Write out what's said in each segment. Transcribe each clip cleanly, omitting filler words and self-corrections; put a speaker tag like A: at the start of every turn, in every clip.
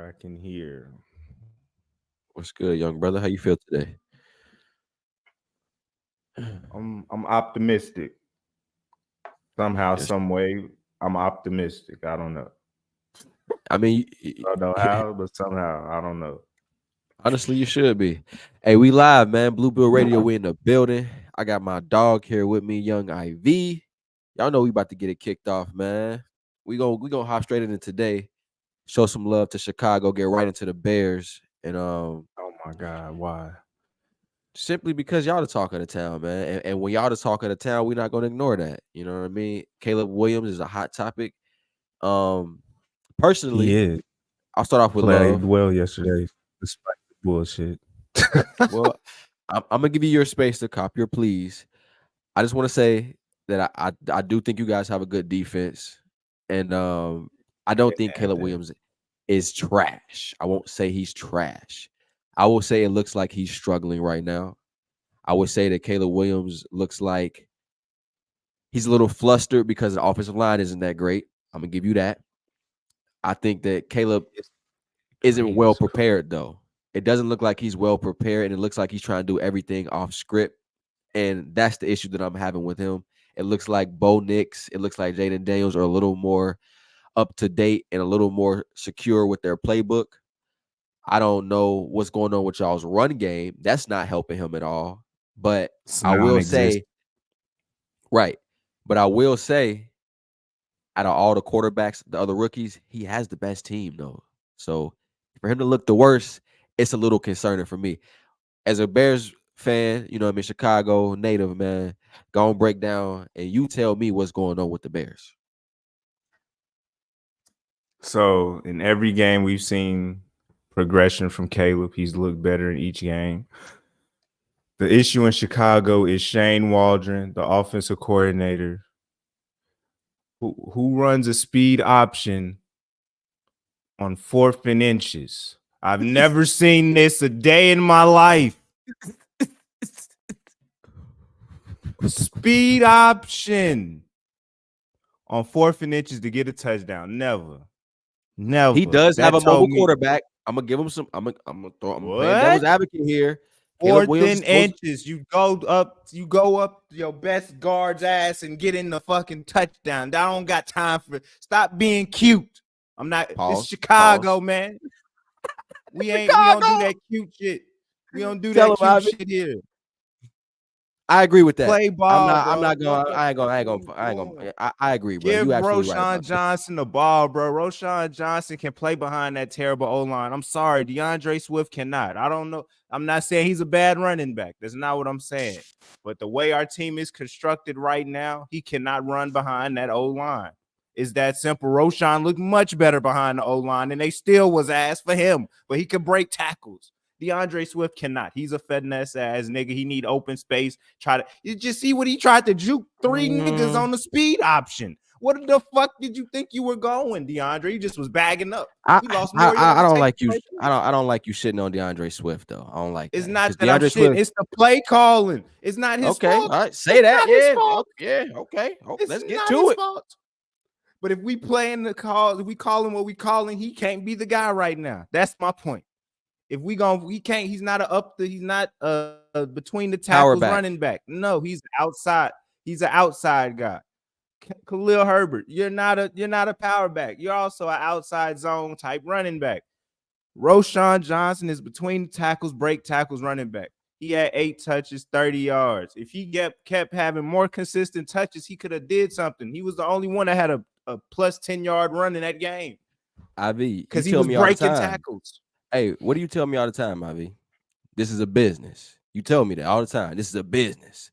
A: I can hear.
B: What's good, young brother? How you feel today?
A: I'm optimistic. Somehow,
B: Yes.
A: some way, I'm optimistic. I don't know.
B: I mean,
A: I don't know how, but somehow, I don't know.
B: honestly, you should be. Hey, we live, man. Blue Bill Radio, we in the building. I got my dog here with me, young IV. Y'all know we about to get it kicked off, man. We gonna hop straight into today. Show some love to Chicago. Get right into the Bears, and
A: Oh my God, why?
B: simply because y'all the talk of the town, man. And when y'all the talk of the town, we're not gonna ignore that. You know what I mean? Caleb Williams is a hot topic. Um,
A: He
B: personally,
A: is.
B: I'll start off with
A: Played
B: love.
A: well yesterday, despite the bullshit.
B: Well, I'm gonna give you your space to cop your pleas. I just want to say that I do think you guys have a good defense, and I don't think
A: At
B: Caleb
A: that.
B: Williams is trash. I won't say he's trash. I will say it looks like he's struggling right now. I would say that Caleb Williams looks like he's a little flustered because the offensive line isn't that great. I'm gonna give you that. I think that Caleb
A: It's
B: isn't
A: game
B: well
A: is crazy.
B: prepared though. It doesn't look like he's well prepared, and it looks like he's trying to do everything off script. And that's the issue that I'm having with him. It looks like Bo Nix, it looks like Jaden Daniels are a little more up to date and a little more secure with their playbook. I don't know what's going on with y'all's run game. That's not helping him at all. But
A: It's
B: I will
A: non-existent.
B: say, right. But I will say, out of all the quarterbacks, the other rookies, he has the best team, though. So for him to look the worst, it's a little concerning for me. As a Bears fan, you know, I'm in Chicago native, man. Go and break down and you tell me what's going on with the Bears.
A: So in every game we've seen progression from Caleb. He's looked better in each game. The issue in Chicago is Shane Waldron, the offensive coordinator, who runs a speed option on 4th and inches. I've never seen this a day in my life. Speed option on 4th and inches to get a touchdown. Never.
B: He does have
A: That
B: a mobile
A: told me
B: quarterback. I'm gonna give him some. I'm playing devil's
A: what?
B: advocate here. Caleb
A: Fourth
B: Williams is
A: and
B: supposed.
A: inches. You go up your best guard's ass and get in the fucking touchdown. I don't got time for it. Stop being cute. I'm not. This
B: Pause.
A: Chicago,
B: Pause.
A: man. We don't do
B: Chicago.
A: that cute shit. We don't do
B: Tell
A: that
B: him,
A: cute
B: Ivy.
A: shit here.
B: I agree with that.
A: Play
B: I'm
A: ball,
B: not. I'm
A: bro.
B: not
A: What
B: going.
A: the
B: I ain't going.
A: fuck
B: I
A: are
B: ain't going.
A: we
B: I ain't
A: doing?
B: going. I agree, bro.
A: Give
B: You absolutely right
A: Roshan
B: about that.
A: Johnson the ball, bro. Roshan Johnson can play behind that terrible O-line. I'm sorry, DeAndre Swift cannot. I don't know. I'm not saying he's a bad running back. That's not what I'm saying. But the way our team is constructed right now, he cannot run behind that O-line. Is that simple? Roshan looked much better behind the O-line, and they still was ass for him, but he could break tackles. DeAndre Swift cannot. He's a finesse ass nigga. He need open space. You just see what he tried to juke 3 niggas on the speed option. What the fuck did you think you were going, DeAndre? He just was bagging up.
B: I,
A: He lost
B: I
A: more
B: I
A: yards
B: don't
A: taking
B: like you.
A: away.
B: I don't like you shitting on DeAndre Swift though. I don't like
A: It's
B: that because
A: not that I'm
B: DeAndre
A: shitting.
B: Swift.
A: It's the play calling. It's not his
B: Okay, all
A: fault.
B: right, say
A: It's
B: that.
A: not his
B: Yeah,
A: fault.
B: yeah, okay. Oh,
A: It's
B: let's get
A: not
B: to
A: his
B: it.
A: fault. But if we play in the call, if we call him what we calling, he can't be the guy right now. That's my point. If he can't. He's not he's not between the
B: Power
A: tackles
B: back.
A: running back. No, he's outside. He's an outside guy. Khalil Herbert, you're not a power back. You're also an outside zone type running back. Roshan Johnson is between the tackles, break tackles, running back. He had 8 touches, 30 yards. If he kept having more consistent touches, he could have did something. He was the only one that had a plus 10-yard run in that game
B: IV, you
A: because he
B: tell
A: was
B: me all the
A: breaking
B: time.
A: tackles.
B: Hey, what do you tell me all the time, IV? This is a business. You tell me that all the time. This is a business.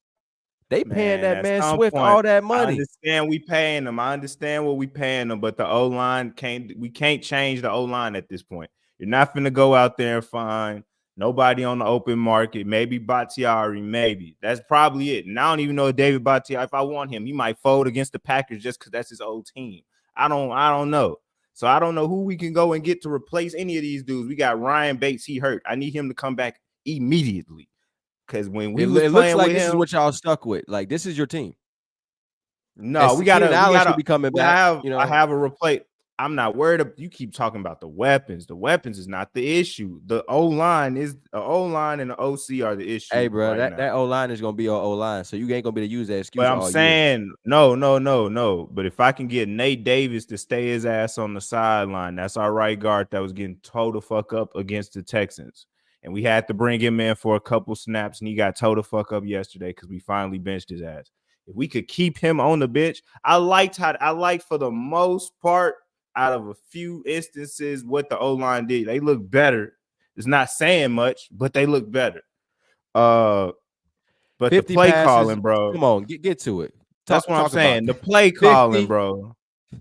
B: They paying
A: Man,
B: that
A: at
B: man
A: some
B: Swift
A: point,
B: all that
A: I
B: money.
A: understand we paying them. I understand what we paying them, but the O-line we can't change the O-line at this point. You're not finna go out there and find nobody on the open market. Maybe Bakhtiari, maybe. That's probably it. And I don't even know if David Bakhtiari, if I want him, he might fold against the Packers just because that's his old team. I don't know. So I don't know who we can go and get to replace any of these dudes. We got Ryan Bates, he hurt. I need him to come back immediately. Because when we was
B: It looks
A: playing
B: like
A: with
B: this is
A: him,
B: what y'all stuck with. Like this is your team.
A: no,
B: Keenan Allen should be coming back. You
A: I
B: know,
A: have a replace. I'm not worried. You keep talking about the weapons. The weapons is not the issue. The O line is the O line and the OC are the
B: Hey,
A: issue
B: bro,
A: right
B: that
A: now.
B: O line is gonna be your O line, so you ain't gonna be able to use that
A: But
B: excuse
A: I'm
B: all year.
A: saying no. But if I can get Nate Davis to stay his ass on the sideline, that's our right guard that was getting towed the fuck up against the Texans. And we had to bring him in for a couple snaps, and he got towed the fuck up yesterday because we finally benched his ass. If we could keep him on the bench, I liked for the most part, out of a few instances, what the O-line did. They look better. It's not saying much, but they look better. But the
B: 50
A: play
B: passes.
A: calling, bro.
B: Come on, get to it.
A: That's
B: Talk
A: what I'm
B: talk about
A: saying. The
B: that.
A: play calling,
B: 50,
A: bro.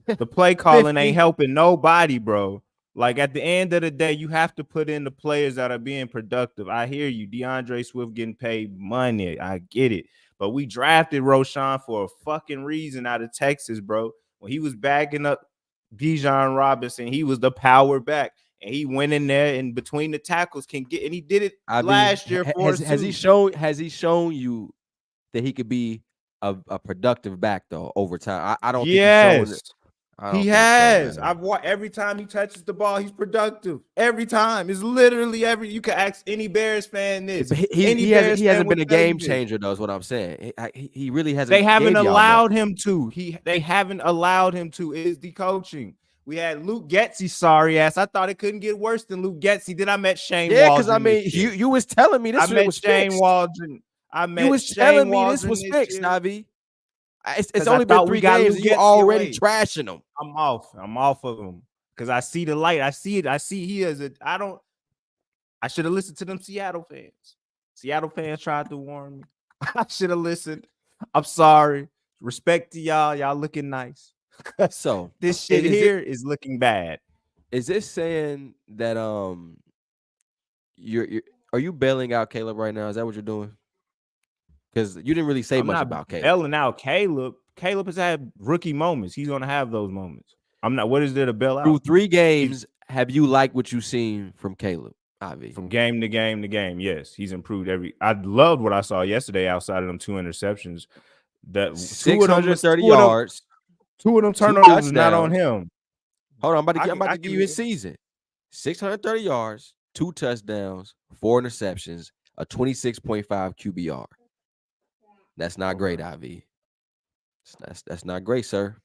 A: The play calling ain't
B: 50.
A: helping nobody, bro. Like at the end of the day, you have to put in the players that are being productive. I hear you, DeAndre Swift getting paid money. I get it. But we drafted Roshan for a fucking reason out of Texas, bro. When he was backing up Bijan Robinson, he was the power back. And he went in there and between the tackles can get, and he did it last year for us
B: Has
A: too.
B: he shown you that he could be a productive back though over time? I don't think he's shown it.
A: Yes.
B: I
A: He
B: don't think so,
A: has.
B: man.
A: I've watched every time he touches the ball, he's productive. Every time. It's literally you can ask any Bears fan this.
B: But
A: Any Bears
B: he
A: fan
B: hasn't
A: will
B: been a
A: tell you
B: game
A: this.
B: changer though. Is what I'm saying. He really
A: They
B: hasn't
A: haven't
B: gave y'all much.
A: allowed him to. They haven't allowed him to. It is the coaching. We had Luke Getsy, sorry ass. I thought it couldn't get worse than Luke Getsy. Then I met Shane
B: Yeah, because I
A: Waldron this
B: mean,
A: year.
B: you was telling me
A: I
B: this shit
A: met
B: was
A: Shane
B: fixed.
A: Waldron. I
B: You
A: met
B: was
A: Shane
B: telling me this
A: Waldron
B: was
A: this
B: fixed,
A: year
B: Navi. It's
A: because I
B: only been
A: thought we
B: 3
A: got
B: games
A: Luke
B: and you
A: Getsy
B: already
A: away.
B: trashing them.
A: I'm off. I'm off of him because I see the light. I see it. I see he is a. I should have listened to them Seattle fans. Seattle fans tried to warn me. I should have listened. I'm sorry. Respect to y'all. Y'all looking nice.
B: So
A: This shit
B: is it
A: here is looking bad.
B: is this saying that you're are you bailing out Caleb right now? Is that what you're doing? Because you didn't really say
A: I'm
B: much
A: not
B: about Caleb.
A: bailing out Caleb. Caleb has had rookie moments. He's gonna have those moments. I'm not. What is there to bail
B: Through
A: out?
B: 3
A: He's
B: games, have you liked what you've seen from Caleb? Ivy.
A: from game to game to game. Yes, he's improved every. I loved what I saw yesterday outside of them 2 interceptions. That
B: 630 yards,
A: two of them
B: 2
A: turnovers is not on
B: touchdowns.
A: him.
B: Hold on, I'm
A: I
B: about
A: I
B: to give you his season. 630 yards, 2 touchdowns, 4 interceptions, a 26.5 QBR. That's not great,
A: okay.
B: Ivy. That's not great, sir.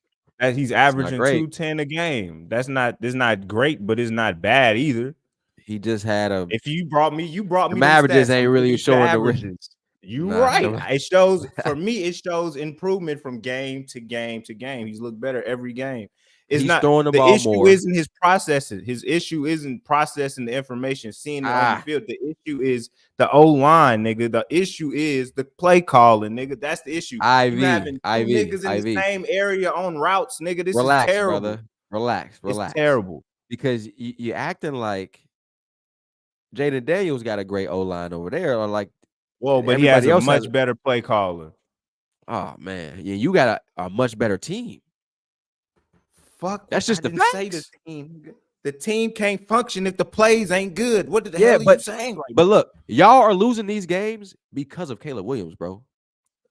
A: He's
B: It's not
A: averaging
B: great.
A: 210 a game. That's not. It's not great, but it's not bad either.
B: He just had a
A: If you brought me
B: them
A: them
B: averages
A: stats.
B: ain't
A: I'm
B: really
A: looking at the
B: showing the
A: averages. You
B: nah.
A: right. It shows for me. It shows improvement from game to game to game. He's looked better every game. It's
B: He's
A: not
B: throwing the
A: the
B: ball
A: issue.
B: more.
A: Isn't his processing? His issue isn't processing the information, seeing it on the field. The issue is the O line, nigga. The issue is the play calling, nigga. That's the issue. You having two niggas in the
B: IV.
A: same area on routes, nigga. This is
B: Relax,
A: terrible.
B: brother. Relax.
A: It's terrible.
B: Because you're acting like Jaden Daniels got a great O line over there, or like
A: Well, but he has
B: everybody
A: a
B: else has.
A: much better play caller.
B: Oh man, yeah, you got a much better team.
A: Fuck,
B: That's just
A: I
B: the
A: didn't say the
B: facts.
A: team. The team can't function if the plays ain't good. What the
B: Yeah,
A: hell are you saying right
B: but
A: now?
B: look, y'all are losing these games because of Caleb Williams, bro.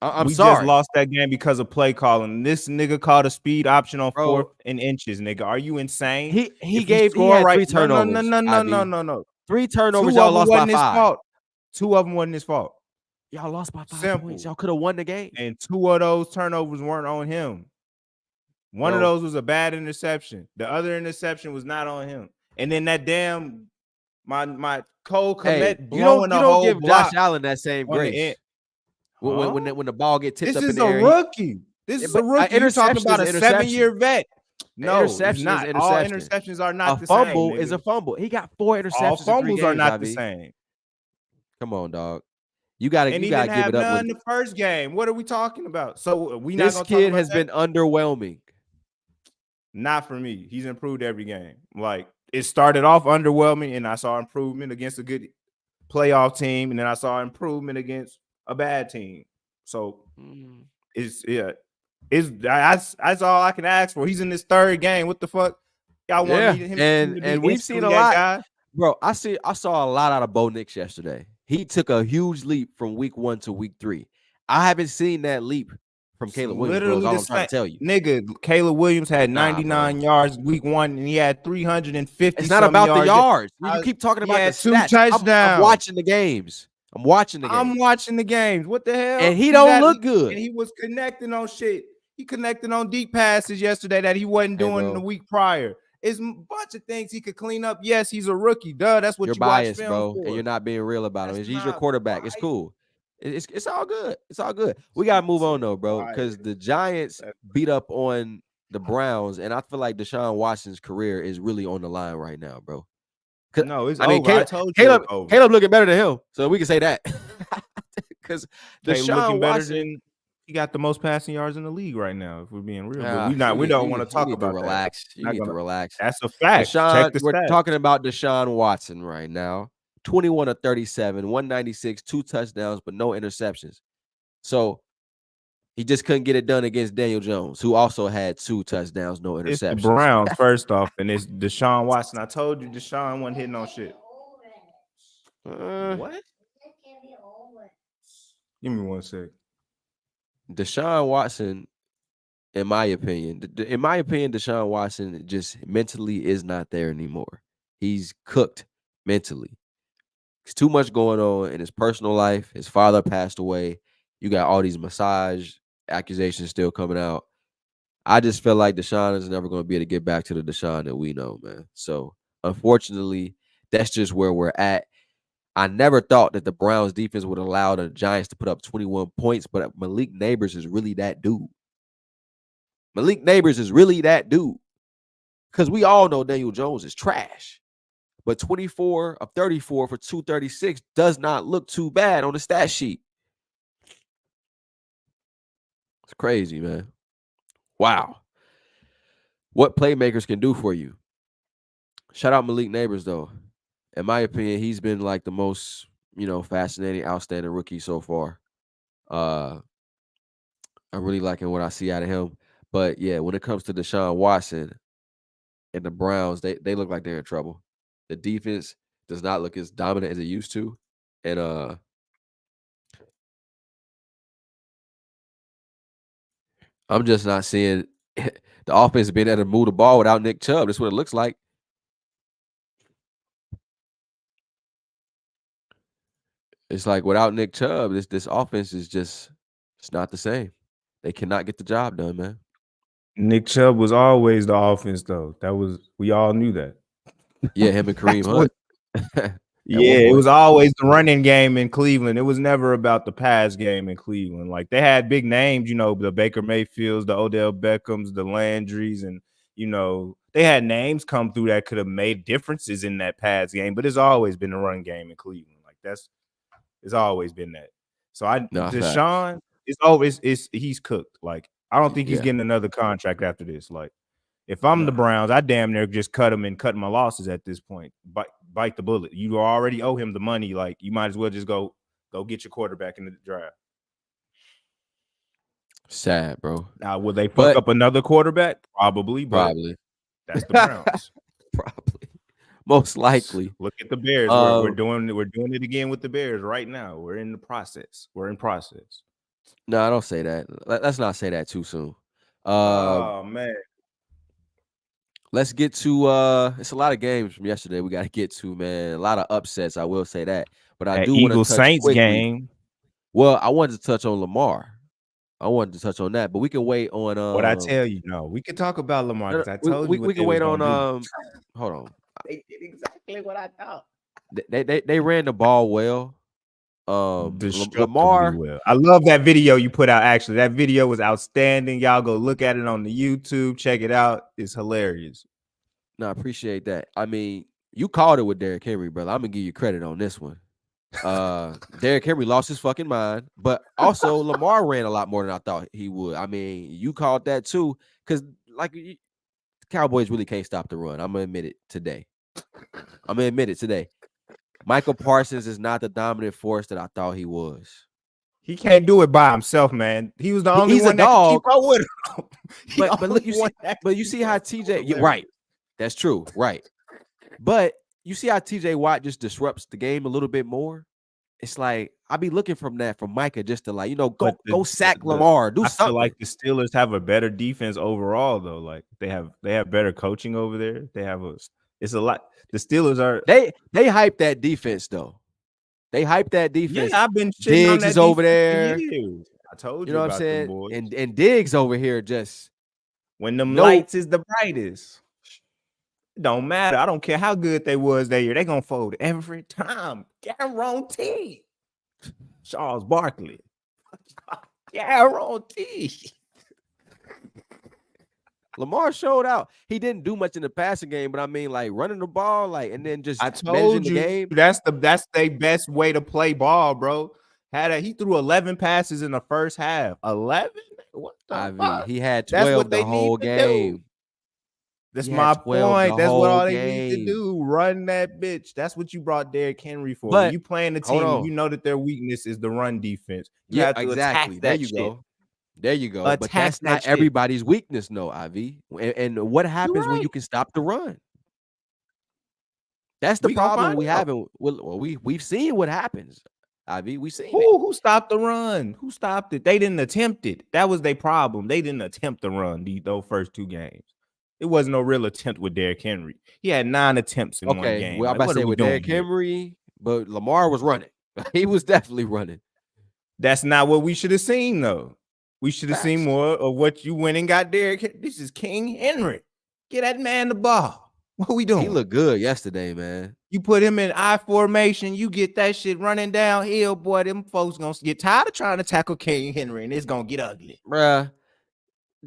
B: I'm
A: We just
B: sorry,
A: lost that game because of play calling. This nigga called a speed option on
B: bro.
A: 4th and inches, nigga. Are you insane?
B: He
A: If you
B: he
A: score
B: had
A: right,
B: 3 turnovers.
A: no.
B: 3 turnovers.
A: 2
B: Y'all
A: of them
B: lost by
A: wasn't his
B: 5.
A: fault. 2 of them wasn't his fault.
B: Y'all lost by 5 points.
A: Simple.
B: Y'all could have won the game.
A: And 2 of those turnovers weren't on him. One of those was a bad interception. The other interception was not on him. And then that damn my Cole Kmet blowing
B: you
A: a
B: don't
A: whole
B: give
A: block
B: Josh Allen that same
A: on the end.
B: grace. When the ball get tipped
A: This
B: up in
A: is
B: the
A: a
B: air,
A: rookie. This is a
B: but
A: rookie. You talking
B: interception
A: about
B: is
A: a
B: an
A: 7-year vet?
B: An
A: No, it's
B: interception is
A: not.
B: an
A: All
B: interception.
A: interceptions are
B: A
A: not the
B: fumble
A: same.
B: is a
A: Nigga.
B: fumble. He got 4
A: All
B: interceptions in 3
A: fumbles are
B: games,
A: not the
B: Ivy.
A: same.
B: Come on, dog. You gotta
A: And he didn't
B: give
A: have
B: it up
A: none
B: when
A: the first game. What are we talking about? So we not
B: this
A: gonna talk
B: kid
A: about
B: has
A: that?
B: been underwhelming.
A: Not for me. He's improved every game. Like it started off underwhelming, and I saw improvement against a good playoff team, and then I saw improvement against a bad team. So it's that's all I can ask for. He's in his 3rd game. What the fuck? Y'all want
B: Yeah,
A: him to be
B: and we've seen
A: instantly
B: a
A: that
B: lot,
A: guy?
B: bro. I saw a lot out of Bo Nix yesterday. He took a huge leap from week 1 to week 3. I haven't seen that leap from
A: It's
B: Caleb Williams, bro. Is
A: literally
B: all
A: the
B: I'm trying
A: same.
B: to tell you.
A: Nigga, Caleb Williams had
B: Nah, bro.
A: 99 yards week 1, and he had 350
B: It's not
A: something
B: about the
A: yards.
B: yards. You keep talking
A: He
B: about the
A: had 2
B: stats. I'm
A: touchdowns.
B: watching the games. I'm watching the game.
A: I'm watching the games. What the hell?
B: And he don't look good.
A: And he was connecting on shit. He connected on deep passes yesterday that he wasn't doing the week prior. It's a bunch of things he could clean up. Yes, he's a rookie. Duh, that's what
B: you're
A: you watch
B: biased,
A: film
B: bro,
A: for.
B: and you're not being real about him.
A: That's
B: He's your
A: not
B: quarterback. It's
A: biased.
B: cool. It's all good. It's all good. We gotta move on though, bro, because the Giants beat up on the Browns, and I feel like Deshaun Watson's career is really on the line right now, bro.
A: No, it's
B: I mean,
A: over. I told you
B: Caleb,
A: it's over.
B: Caleb looking better than him, so we can say that. Because Deshaun
A: looking better
B: Watson,
A: than he got the most passing yards in the league right now. If we're being real, but we
B: you
A: don't want to talk
B: need
A: about
B: to relax.
A: that.
B: You need to relax.
A: That's a fact. Check the
B: we're
A: stats.
B: talking about Deshaun Watson right now. 21 of 37, 196, 2 touchdowns, but no interceptions. So he just couldn't get it done against Daniel Jones, who also had 2 touchdowns, no interceptions.
A: It's the Browns first off, and it's Deshaun Watson. I told you Deshaun wasn't hitting on shit. What? Give me 1 sec.
B: Deshaun Watson, in my opinion, Deshaun Watson just mentally is not there anymore. He's cooked mentally. There's too much going on in his personal life. His father passed away. You got all these massage accusations still coming out. I just feel like Deshaun is never going to be able to get back to the Deshaun that we know, man. So, unfortunately, that's just where we're at. I never thought that the Browns defense would allow the Giants to put up 21 points, but Malik Neighbors is really that dude. Malik Neighbors is really that dude. Because we all know Daniel Jones is trash. But 24 of 34 for 236 does not look too bad on the stat sheet. It's crazy, man. Wow. What playmakers can do for you. Shout out Malik Neighbors, though. In my opinion, he's been like the most, fascinating, outstanding rookie so far. I'm really liking what I see out of him. But yeah, when it comes to Deshaun Watson and the Browns, they look like they're in trouble. The defense does not look as dominant as it used to. And I'm just not seeing the offense being able to move the ball without Nick Chubb. That's what it looks like. It's like without Nick Chubb, this offense is just it's not the same. They cannot get the job done, man.
A: Nick Chubb was always the offense, though. We all knew that.
B: Yeah, him and Kareem Hunt.
A: Yeah, it was always the running game in Cleveland. It was never about the pass game in Cleveland. Like they had big names, the Baker Mayfields, the Odell Beckhams, the Landrys, and they had names come through that could have made differences in that pass game. But it's always been the run game in Cleveland. Like it's always been that. So Deshaun he's cooked. Like I don't think he's getting another contract after this. Like if I'm the Browns, I damn near just cut him and cut my losses at this point. Bite the bullet. You already owe him the money. Like you might as well just go get your quarterback in the draft.
B: Sad, bro.
A: Now, will they fuck up another quarterback? Probably. That's the Browns.
B: Probably. Most likely.
A: Look at the Bears. We're doing it again with the Bears right now. We're in the process. We're in process.
B: No, I don't say that. Let's not say that too soon.
A: Oh man.
B: Let's get to it's a lot of games from yesterday we got to get to, man. A lot of upsets, I will say that. But I do want to touch
A: Saints
B: quickly.
A: Game.
B: Well, I wanted to touch on Lamar. I wanted to touch on that, but we can wait on
A: what I tell you. No, we can talk about Lamar because I told you
B: we can wait on hold on.
A: They did exactly what I thought.
B: They ran the ball well. Lamar,
A: well. I love that video you put out. Actually, that video was outstanding. Y'all go look at it on the YouTube. Check it out. It's hilarious.
B: No, I appreciate that. I mean, you called it with Derrick Henry, brother. I'm gonna give you credit on this one. Derrick Henry lost his fucking mind, but also Lamar ran a lot more than I thought he would. I mean, you called that too, because Cowboys really can't stop the run. I'm gonna admit it today. Michael Parsons is not the dominant force that I thought he was.
A: He can't do it by himself, man. He was the only one that could keep up with him.
B: but look, you see how TJ, right? That's true, right? But you see how TJ Watt just disrupts the game a little bit more. it's like I be looking from Micah just to like,
A: But
B: go sack Lamar, do
A: I feel
B: something.
A: like the Steelers have a better defense overall though. Like they have better coaching over there. It's a lot. The Steelers are
B: They hype that defense though. They hype that
A: yeah,
B: defense.
A: I've been shitting on
B: Diggs is
A: that
B: over
A: defense for
B: there.
A: years. I told
B: You
A: you
B: know what I'm
A: about them
B: saying?
A: boys.
B: And Diggs over here just
A: When them
B: no.
A: lights is the brightest. It don't matter. I don't care how good they was that year. They gonna fold every time. Guaranteed. Charles Barkley. Guaranteed.
B: Lamar showed out. He didn't do much in the passing game, but I mean, like running the ball, like and then just
A: I
B: managing
A: told
B: the
A: you
B: game.
A: that's their best way to play ball, bro. He threw 11 passes in the first half. 11? What the fuck?
B: He had
A: That's
B: 12
A: what
B: the
A: they need
B: whole
A: to do.
B: game.
A: That's
B: He had
A: my
B: 12
A: point.
B: the
A: That's what
B: whole
A: all they need to
B: game.
A: do. Run that bitch. That's what you brought Derrick Henry for. When
B: But
A: you playing the
B: hold
A: team and
B: on.
A: you know that their weakness is the run defense, you
B: Yeah,
A: have to attack
B: exactly. There
A: that
B: you
A: shit.
B: go. There you go. But
A: Attack
B: that's
A: that
B: not
A: shit.
B: everybody's weakness, no, IV. And what
A: You
B: happens when
A: right.
B: you can stop the run? That's the
A: We gonna
B: problem
A: find
B: we
A: out.
B: having. Well, we've seen what happens, IV. We've seen it.
A: Who stopped the run? Who stopped it? They didn't attempt it. That was their problem. They didn't attempt the run those first two games. It wasn't no real attempt with Derrick Henry. He had 9 attempts in one
B: Okay,
A: game.
B: well, I'm
A: Like,
B: about to
A: what are
B: say
A: we
B: with
A: doing
B: Derrick
A: here?
B: Henry, but Lamar was running. He was definitely running.
A: That's not what we should have seen, though. We should have seen
B: Facts.
A: more of what you went and got Derrick. This is King Henry. Get that man the ball. What are we doing?
B: He looked good yesterday, man.
A: You put him in I formation, you get that shit running downhill, boy. Them folks gonna get tired of trying to tackle King Henry, and it's gonna get ugly.
B: Bruh.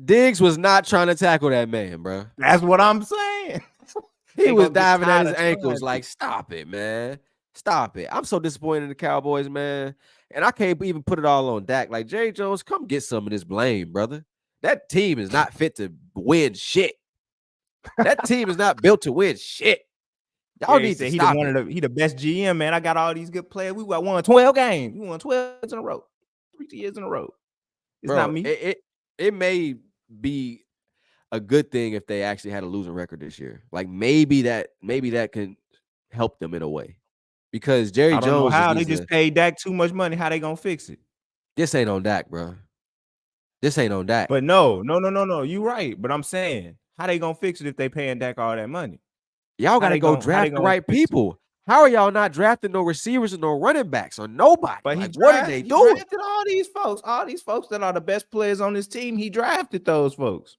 B: Diggs was not trying to tackle that man, bruh.
A: That's what I'm saying.
B: He was diving at his ankles like, stop it, man. Stop it. I'm so disappointed in the Cowboys, man. And I can't even put it all on Dak. Like, Jerry Jones, come get some of this blame, brother. That team is not fit to win shit. That team is not built to win shit. Y'all need to stop it.
A: He the best GM, man. I got all these good players. We won 12 games. We won 12 in a row. 3 years in a row. It's not me.
B: It may be a good thing if they actually had a losing record this year. Like maybe that can help them in a way. Because Jerry Jones,
A: I don't know how they just paid Dak too much money. How they gonna fix it?
B: This ain't on Dak, bro. This ain't on Dak.
A: But no. You right. But I'm saying, how they gonna fix it if they paying Dak all that money?
B: Y'all gotta go draft the right people. How are y'all not drafting no receivers and no running backs or nobody?
A: But
B: like, what are they doing?
A: He drafted all these folks that are the best players on this team. He drafted those folks.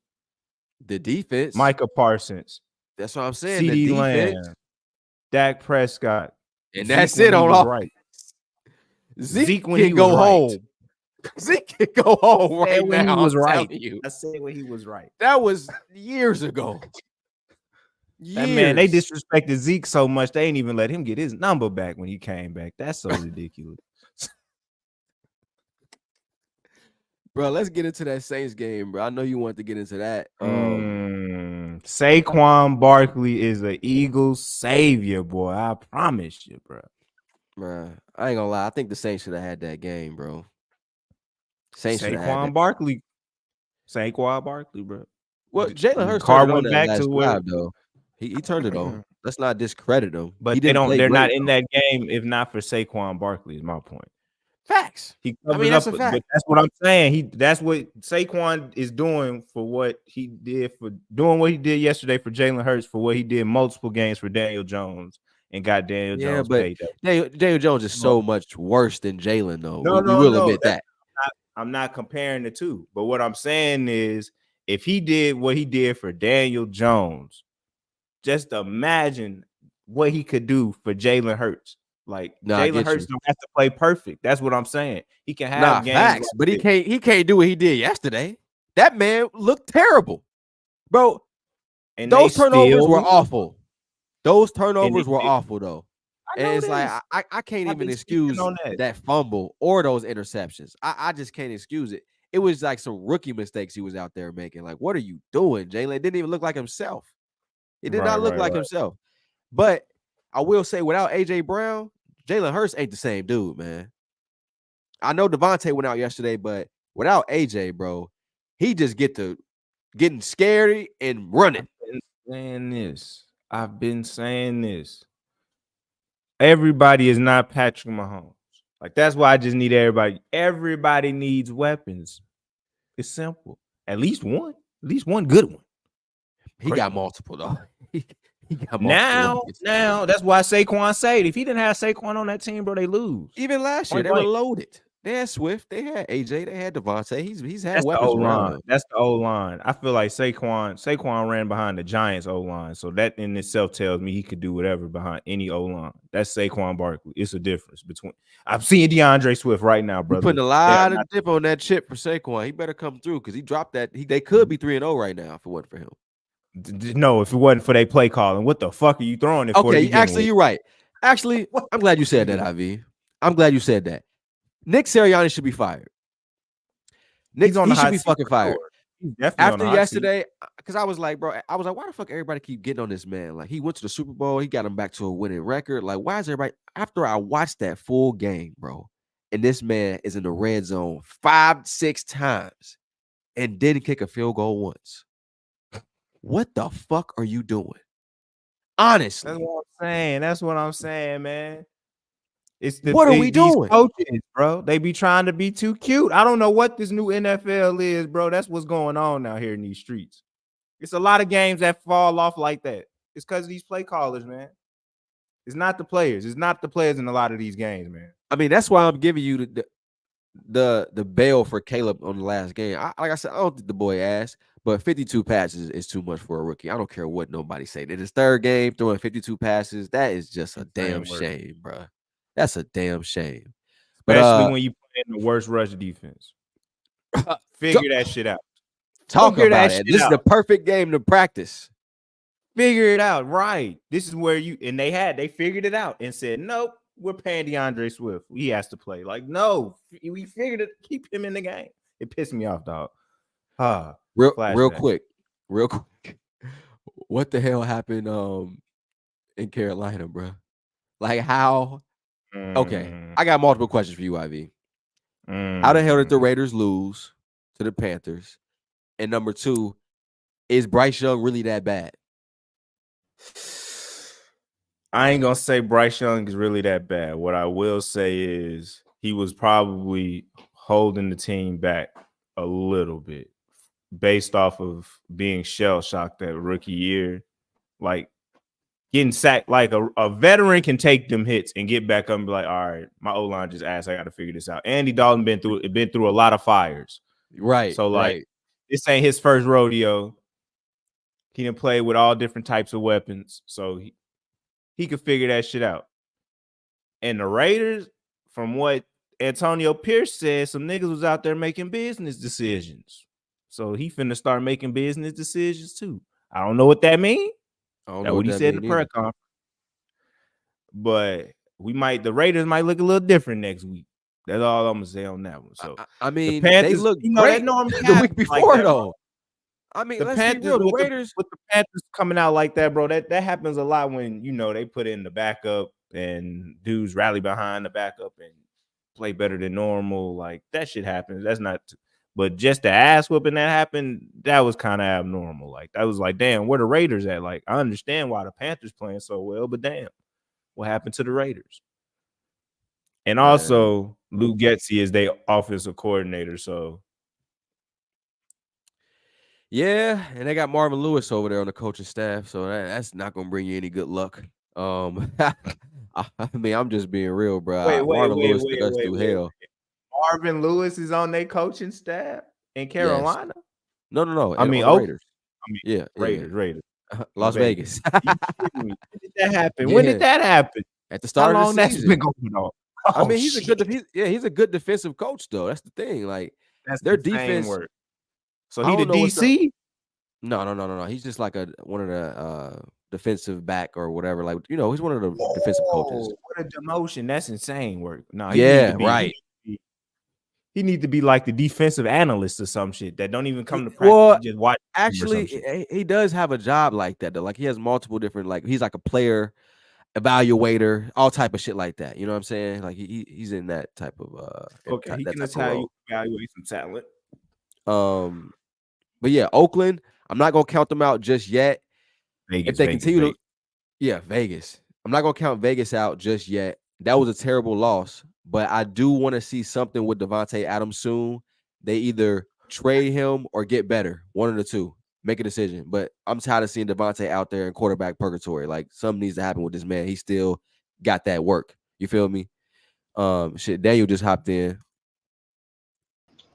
B: The defense,
A: Micah Parsons.
B: That's what I'm saying.
A: CD
B: the defense,
A: Lamb, Dak Prescott,
B: and that's it on all right. Zeke when he go home. Zeke can go home right now.
A: He was right.
B: I
A: said when he was right.
B: That was years ago.
A: That man, they disrespected Zeke so much they ain't even let him get his number back when he came back. That's so ridiculous.
B: Bro, let's get into that Saints game, bro. I know you want to get into that.
A: Saquon Barkley is an Eagles savior, boy. I promise you, bro.
B: Bro, I ain't gonna lie. I think the Saints should have had that game, bro.
A: Saquon Barkley, bro.
B: Well, Jalen Hurts went back to drive, though. He turned it on. Let's not discredit him.
A: But they're not in that game if not for Saquon Barkley, is my point.
B: Facts.
A: That's a fact. But that's what I'm saying. That's what Saquon is doing for what he did yesterday for Jalen Hurts, for what he did multiple games for Daniel Jones and got Daniel Jones paid.
B: Daniel Jones is so much worse than Jalen, though. We will admit that.
A: I'm not comparing the two, but what I'm saying is if he did what he did for Daniel Jones, just imagine what he could do for Jalen Hurts. Like Jalen Hurts don't have to play perfect. That's what I'm saying. He can have games,
B: facts, but he can't do what he did yesterday. That man looked terrible, bro. And those turnovers were awful. Those turnovers were awful, though. And it's like I can't even excuse that fumble or those interceptions. I just can't excuse it. It was like some rookie mistakes he was out there making. Like, what are you doing, Jalen? It didn't even look like himself. It did not look like himself. But I will say, without AJ Brown, Jalen Hurts ain't the same dude, man. I know Devontae went out yesterday, but without AJ, bro, he just getting scary and running.
A: I've been saying this. Everybody is not Patrick Mahomes. Like that's why I just need everybody. Everybody needs weapons. It's simple. At least one. At least one good one.
B: He
A: Great
B: got
A: one.
B: multiple though. he got multiple
A: Now,
B: weapons.
A: now that's why Saquon said if he didn't have Saquon on that team, bro, they lose.
B: Even last year,
A: Point
B: they were
A: blank.
B: loaded. They had Swift, they had AJ, they had Devontae. He's had
A: That's the
B: weapons
A: O
B: around
A: line.
B: him.
A: That's the O line. I feel like Saquon ran behind the Giants O line, so that in itself tells me he could do whatever behind any O line. That's Saquon Barkley. It's a difference between. I'm seeing DeAndre Swift right now,
B: You're
A: brother.
B: putting a lot of dip on that chip for Saquon. He better come through because he dropped that. They could be 3-0 right now if it wasn't for him.
A: No, if it wasn't for their play calling, what the fuck are you throwing it for?
B: Okay, actually, you're right. Actually, I'm glad you said that, IV. I'm glad you said that. Nick Sirianni should be fired. Nick, he should be fucking fired.
A: He's definitely
B: After
A: on the
B: yesterday, because I was like, why the fuck everybody keep getting on this man? Like, he went to the Super Bowl, he got him back to a winning record. Like, why is everybody? After I watched that full game, bro, and this man is in the red zone 5-6 times and didn't kick a field goal once. What the fuck are you doing? Honestly,
A: that's what I'm saying. That's what I'm saying, man. It's
B: what are we doing?
A: These coaches, bro. They be trying to be too cute. I don't know what this new NFL is, bro. That's what's going on out here in these streets. It's a lot of games that fall off like that. It's because of these play callers, man. It's not the players. It's not the players in a lot of these games, man.
B: I mean, that's why I'm giving you the bail for Caleb on the last game. Like I said, I don't think the boy asked, but 52 passes is too much for a rookie. I don't care what nobody say. In his third game, throwing 52 passes, that is just a damn shame, bro. That's a damn shame.
A: Especially when you play in the worst rush defense. Figure that shit out.
B: Talk about it. This is the perfect game to practice.
A: Figure it out, right? This is where they figured it out and said, nope, we're paying DeAndre Swift. He has to play. Like, no, we figured it. Keep him in the game. It pissed me off, dog.
B: Real quick. What the hell happened in Carolina, bro? Like how? Okay, I got multiple questions for you, IV. How the hell did the Raiders lose to the Panthers? And number two, is Bryce Young really that bad?
A: I ain't gonna say Bryce Young is really that bad. What I will say is he was probably holding the team back a little bit based off of being shell-shocked that rookie year. Like getting sacked, like a veteran can take them hits and get back up and be like, all right, my O-line just asked, I got to figure this out. Andy Dalton been through a lot of fires.
B: Right.
A: So like this ain't his first rodeo. He done played with all different types of weapons. So he could figure that shit out. And the Raiders, from what Antonio Pierce said, some niggas was out there making business decisions. So he finna start making business decisions too. I don't know what that means. That's what he said in the prayer conference. But the Raiders might look a little different next week. That's all I'm gonna say on that one. So
B: I mean,
A: the Panthers,
B: they look great the week before though. I mean, let's be real. The Raiders
A: with the Panthers coming out like that, bro. That happens a lot when they put in the backup and dudes rally behind the backup and play better than normal. Like that shit happens. That's not. But just the ass whooping that happened, that was kind of abnormal. Like that was like, damn, where the Raiders at? Like I understand why the Panthers playing so well, but damn, what happened to the Raiders? And also, Lou Getsy is their offensive coordinator, so.
B: Yeah, and they got Marvin Lewis over there on the coaching staff, so that's not gonna bring you any good luck. I mean, I'm just being real, bro. Marvin Lewis took us through hell.
A: Marvin Lewis is on their coaching staff in Carolina.
B: Yes. No.
A: I mean,
B: Raiders.
A: Raiders.
B: Las Vegas.
A: You kidding me? When did that happen? Yeah. When did that happen?
B: At the start of the season.
A: That's been going on?
B: I mean, he's a good defensive coach, though. That's the thing. Like their defense.
A: Work. So he the DC?
B: No. He's just like one of the defensive back or whatever. Like he's one of the defensive coaches.
A: What a demotion! That's insane work. No,
B: right.
A: He need to be like the defensive analyst or some shit that don't even come to practice. Well, just watch.
B: Actually, he does have a job like that though. Like he has multiple different. Like he's like a player evaluator, all type of shit like that. You know what I'm saying? Like he's in that type of.
A: Okay, he can evaluate some talent.
B: But yeah, Oakland. I'm not gonna count them out just yet.
A: Vegas,
B: if they continue to, Vegas. I'm not gonna count Vegas out just yet. That was a terrible loss, but I do want to see something with Devontae Adams soon. They either trade him or get better, one of the two. Make a decision. But I'm tired of seeing Devontae out there in quarterback purgatory. Like something needs to happen with this man. He still got that work. You feel me? Shit. Daniel just hopped in.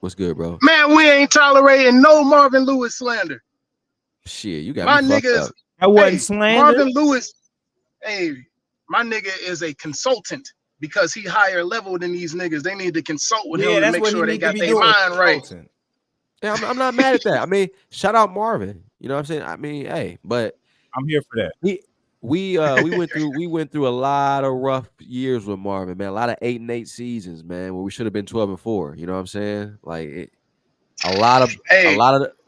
B: What's good, bro?
C: Man, we ain't tolerating no Marvin Lewis slander.
B: Shit, you got
C: My
B: me fucked
C: niggas,
B: up.
A: That wasn't
C: hey,
A: slander.
C: Marvin Lewis, hey, my nigga is a consultant because he higher level than these niggas. They need to consult with him to
A: that's
C: make
A: what
C: sure
A: he
C: they
A: need to
C: got
A: be
C: their
A: doing.
C: mind right.
A: consulting.
B: Yeah, I'm not mad at that. I mean, shout out Marvin. You know what I'm saying? I mean, hey, but
A: I'm here for that.
B: we went through a lot of rough years with Marvin, man. A lot of 8-8 seasons, man, where we should have been 12-4. You know what I'm saying? Like a lot of
C: Hey,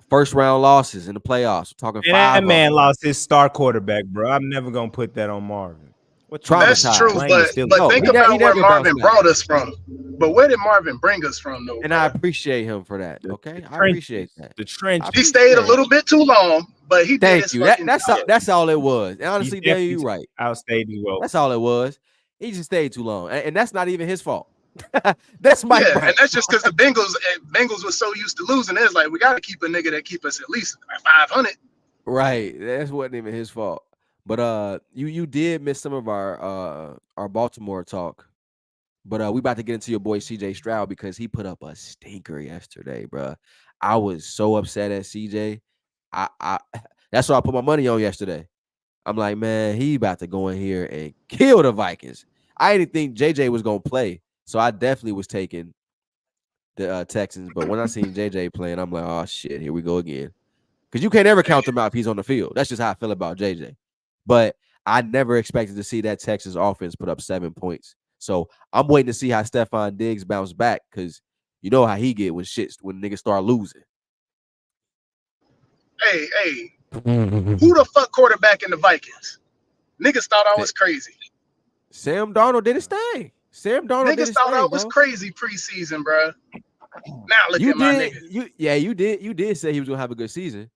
B: first round losses in the playoffs. We're talking
A: And
B: 5
A: that
B: of
A: man
B: them.
A: lost his star quarterback, bro. I'm never gonna put that on Marvin. What you
C: that's
A: mean?
C: true,
B: Traumatized.
A: Blame the
C: but
A: Steelers.
C: but
B: No,
C: think
B: he
C: about where
B: never bounced
C: Marvin
B: back.
C: brought us from. But where did Marvin bring us from, though?
B: And
C: bro?
B: I appreciate him for that.
A: The
B: Okay, I
A: trenches.
B: appreciate that.
A: The trenches.
C: He stayed a little bit too long, but he did
B: Thank
C: his
B: you.
C: fucking job.
B: That's all it was. And honestly,
A: He
B: Daniel,
A: definitely
B: you right.
A: outstayed his welcome.
B: That's all it was. He just stayed too long, and that's not even his fault. That's Mike
C: Yeah,
B: Brown.
C: and that's just because the Bengals were so used to losing. It's like we got to keep a nigga that keep us at least 500.
B: Right. That wasn't even his fault. But you did miss some of our Baltimore talk. But we about to get into your boy CJ Stroud because he put up a stinker yesterday, bro. I was so upset at CJ. I that's why I put my money on yesterday. I'm like, man, he about to go in here and kill the Vikings. I didn't think JJ was gonna play, so I definitely was taking the Texans. But when I seen JJ playing, I'm like, oh shit, here we go again. Because you can't ever count him out if he's on the field. That's just how I feel about JJ. But I never expected to see that Texans offense put up 7 points. So I'm waiting to see how Stephon Diggs bounce back because you know how he get when niggas start losing.
C: Hey, who the fuck quarterback in the Vikings? Niggas thought I was crazy.
B: Sam Darnold did his thing.
C: Niggas thought I was crazy preseason, bro. Now look at my nigga.
B: You did say he was gonna have a good season.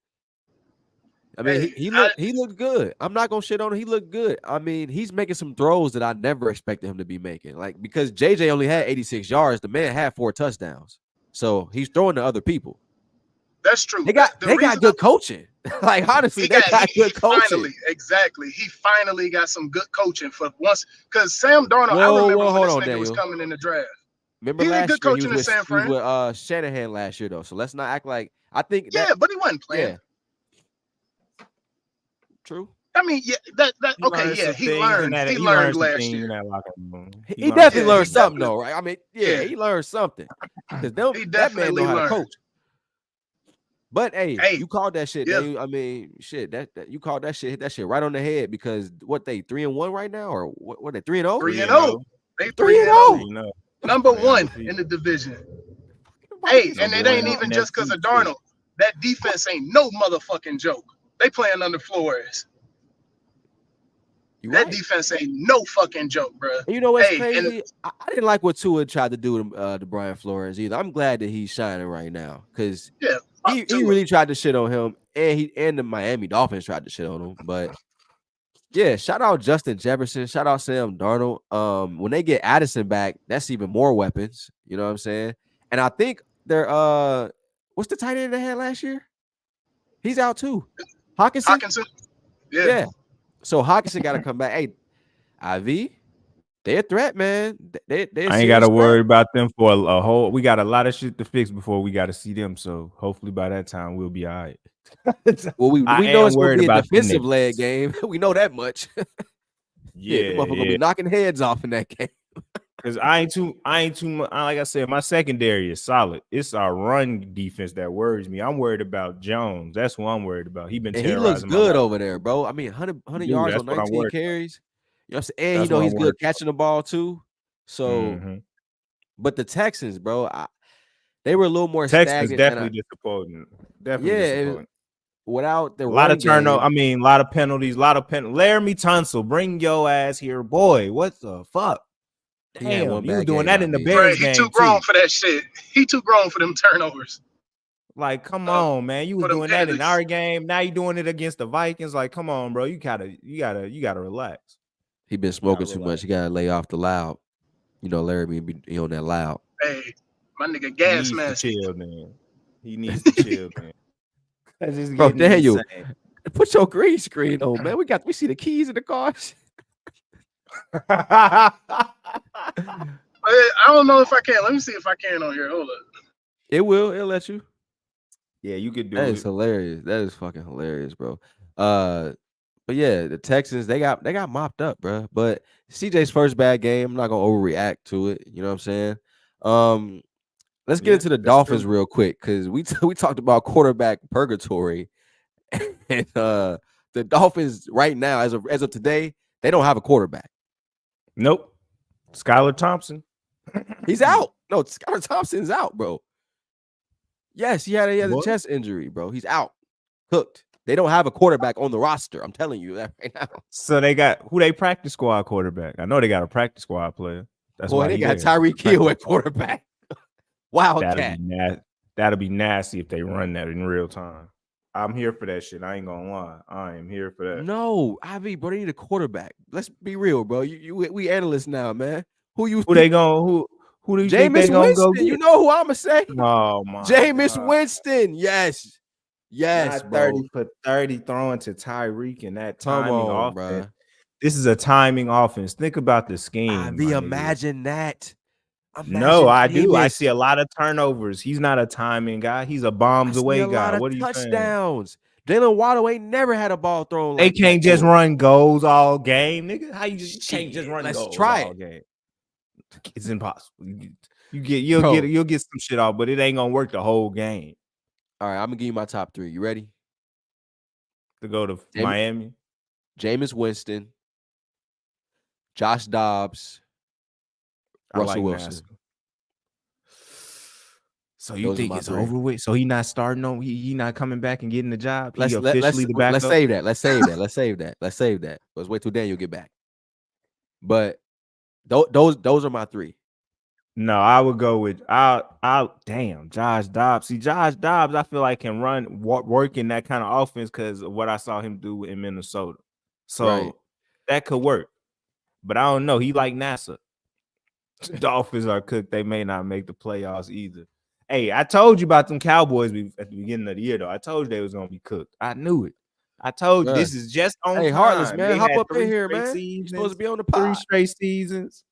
B: I mean, he looked good. I'm not gonna shit on him. He looked good. I mean, he's making some throws that I never expected him to be making. Like because JJ only had 86 yards, the man had 4 touchdowns. So he's throwing to other people.
C: That's true.
B: They got good coaching. Like honestly, they got good coaching.
C: He finally got some good coaching for once. Because Sam Darnold, I remember when this nigga was coming in the draft.
B: Remember last year he was with Shanahan last year though. So let's not act like I think
C: but he wasn't playing.
B: Yeah. True.
C: I mean, yeah, he learned last year.
B: He definitely learned something though, right? I mean, he learned something. Because that man know how to coach. But hey, you called that shit. Yeah. I mean, shit, that you called that shit, hit that shit right on the head because what they 3-1 right now, or what they 3-0?
C: 3-0. They 3-0. Number 1 in the division. Hey, and it ain't even just because of Darnold. That defense ain't no motherfucking joke. They playing under Flores. That defense ain't no fucking joke, bro.
B: You know what's crazy? I didn't like what Tua tried to do to Brian Flores either. I'm glad that he's shining right now because he really tried to shit on him, and the Miami Dolphins tried to shit on him. But yeah, shout out Justin Jefferson, shout out Sam Darnold. When they get Addison back, that's even more weapons. You know what I'm saying? And I think they're what's the tight end they had last year? He's out too. Hawkinson. Yeah. So Hawkinson got to come back. Hey, IV, they're a threat, man. I
A: ain't got to worry about them for a whole. We got a lot of shit to fix before we got to see them. So hopefully by that time we'll be all right.
B: Well, we know it's going to be a defensive leg game. We know that much. The motherfucker gonna be knocking heads off in that game.
A: Because I ain't too much. Like I said, my secondary is solid. It's our run defense that worries me. I'm worried about Jones. That's what I'm worried about. He
B: looks good over there, bro. I mean, 100 yards on 19 carries. You know what I'm saying? And he's good catching the ball too. So, but the Texans, bro, they were a little more
A: Texans
B: stagnant.
A: Definitely disappointing. Disappointing.
B: Without the
A: a lot of turnover. I mean, a lot of penalties. Laramie Tunsil, bring your ass here, boy. What the fuck? Damn, you was doing that in the Bears game.
C: He too grown for that shit. He too grown for them turnovers.
A: Like, come on, man. You was doing that in our game. Now you doing it against the Vikings. Like, come on, bro. You gotta relax.
B: He been smoking too much. He gotta lay off the loud. You know, Larry be on that loud.
C: Hey, my nigga
A: He
C: gas
A: needs to
C: mask.
A: chill, man. He needs to chill, man. That's just
B: Bro,
A: getting
B: Daniel,
A: insane.
B: put your green screen on, man. We see the keys in the cars.
C: I don't know if I can. Let me see if I can on here. Hold up.
B: It'll let you.
A: Yeah, you could do
B: That
A: it.
B: is hilarious. That is fucking hilarious, bro. But yeah, the Texans, they got mopped up, bro. But CJ's first bad game, I'm not gonna overreact to it. You know what I'm saying? Let's get into the Dolphins real quick because we talked about quarterback purgatory, and the Dolphins right now, as of today, they don't have a quarterback.
A: Nope. Skylar Thompson.
B: He's out. No, Skylar Thompson's out, bro. Yes, he has a chest injury, bro. He's out. Cooked. They don't have a quarterback on the roster. I'm telling you that right now.
A: So they got who they practice squad quarterback. I know they got a practice squad player. That's why
B: they got Tyreek Hill at quarterback. Wildcat.
A: That'll be nasty if they run that in real time. I'm here for that shit. I ain't gonna lie. I am here for that.
B: No, Ivy, bro, they need a quarterback. Let's be real, bro. We analysts now, man. Who do you
A: think
B: Jameis
A: they gonna go
B: Winston? You know who I'm gonna say?
A: Oh my
B: Jameis
A: God.
B: Winston. Yes. Yes,
A: not
B: bro.
A: 30 for 30 throwing to Tyreek and that timing offense.
B: Bro.
A: This is a timing offense. Think about the scheme.
B: Ivy, imagine that.
A: No, I do. I see a lot of turnovers. He's not a timing guy. He's a bombs away guy. What are you saying?
B: Touchdowns. Jalen Waddle ain't never had a ball thrown.
A: They can't just run goals all game, nigga. How you can't just run goals all game? It's impossible. You'll get some shit off, but it ain't gonna work the whole game.
B: All right, I'm gonna give you my top 3. You ready?
A: To go to Miami?
B: Jameis Winston, Josh Dobbs, Russell Wilson.
A: NASCAR. So you think it's over with? So he not starting on? He not coming back and getting the job? Let's
B: save that. Let's save that. Let's wait till Daniel get back. But those are my 3.
A: No, I would go with Josh Dobbs. See, Josh Dobbs, I feel like can work in that kind of offense because of what I saw him do in Minnesota. So that could work. But I don't know. He like NASA. Dolphins are cooked. They may not make the playoffs either. Hey, I told you about them Cowboys at the beginning of the year, though. I told you they was gonna be cooked. I knew it. I told you this is just on time.
B: Heartless, man. Hop up in here, man.
A: You're
B: supposed to be on the pod.
A: 3 straight seasons.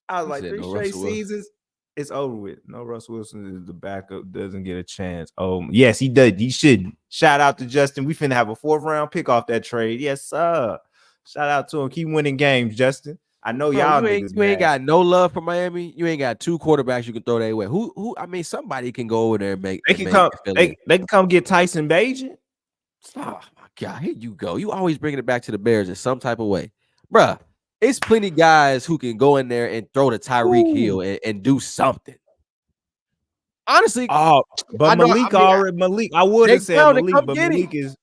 A: I was like, 3 straight seasons. It's over with. No, Russ Wilson is the backup. Doesn't get a chance. Oh, yes, he does. He shouldn't. Shout out to Justin. We finna have a 4th round pick off that trade. Yes, sir. Shout out to him. Keep winning games, Justin. I know y'all niggas.
B: You ain't got no love for Miami. You ain't got 2 quarterbacks you can throw their way. Who? I mean, somebody can go over there and make. They
A: can come get Tyson Bagent.
B: Oh my God! Here you go. You always bringing it back to the Bears in some type of way, bruh. It's plenty guys who can go in there and throw to Tyreek Hill and do something. Honestly,
A: but Malik I would have said Malik, but Malik is.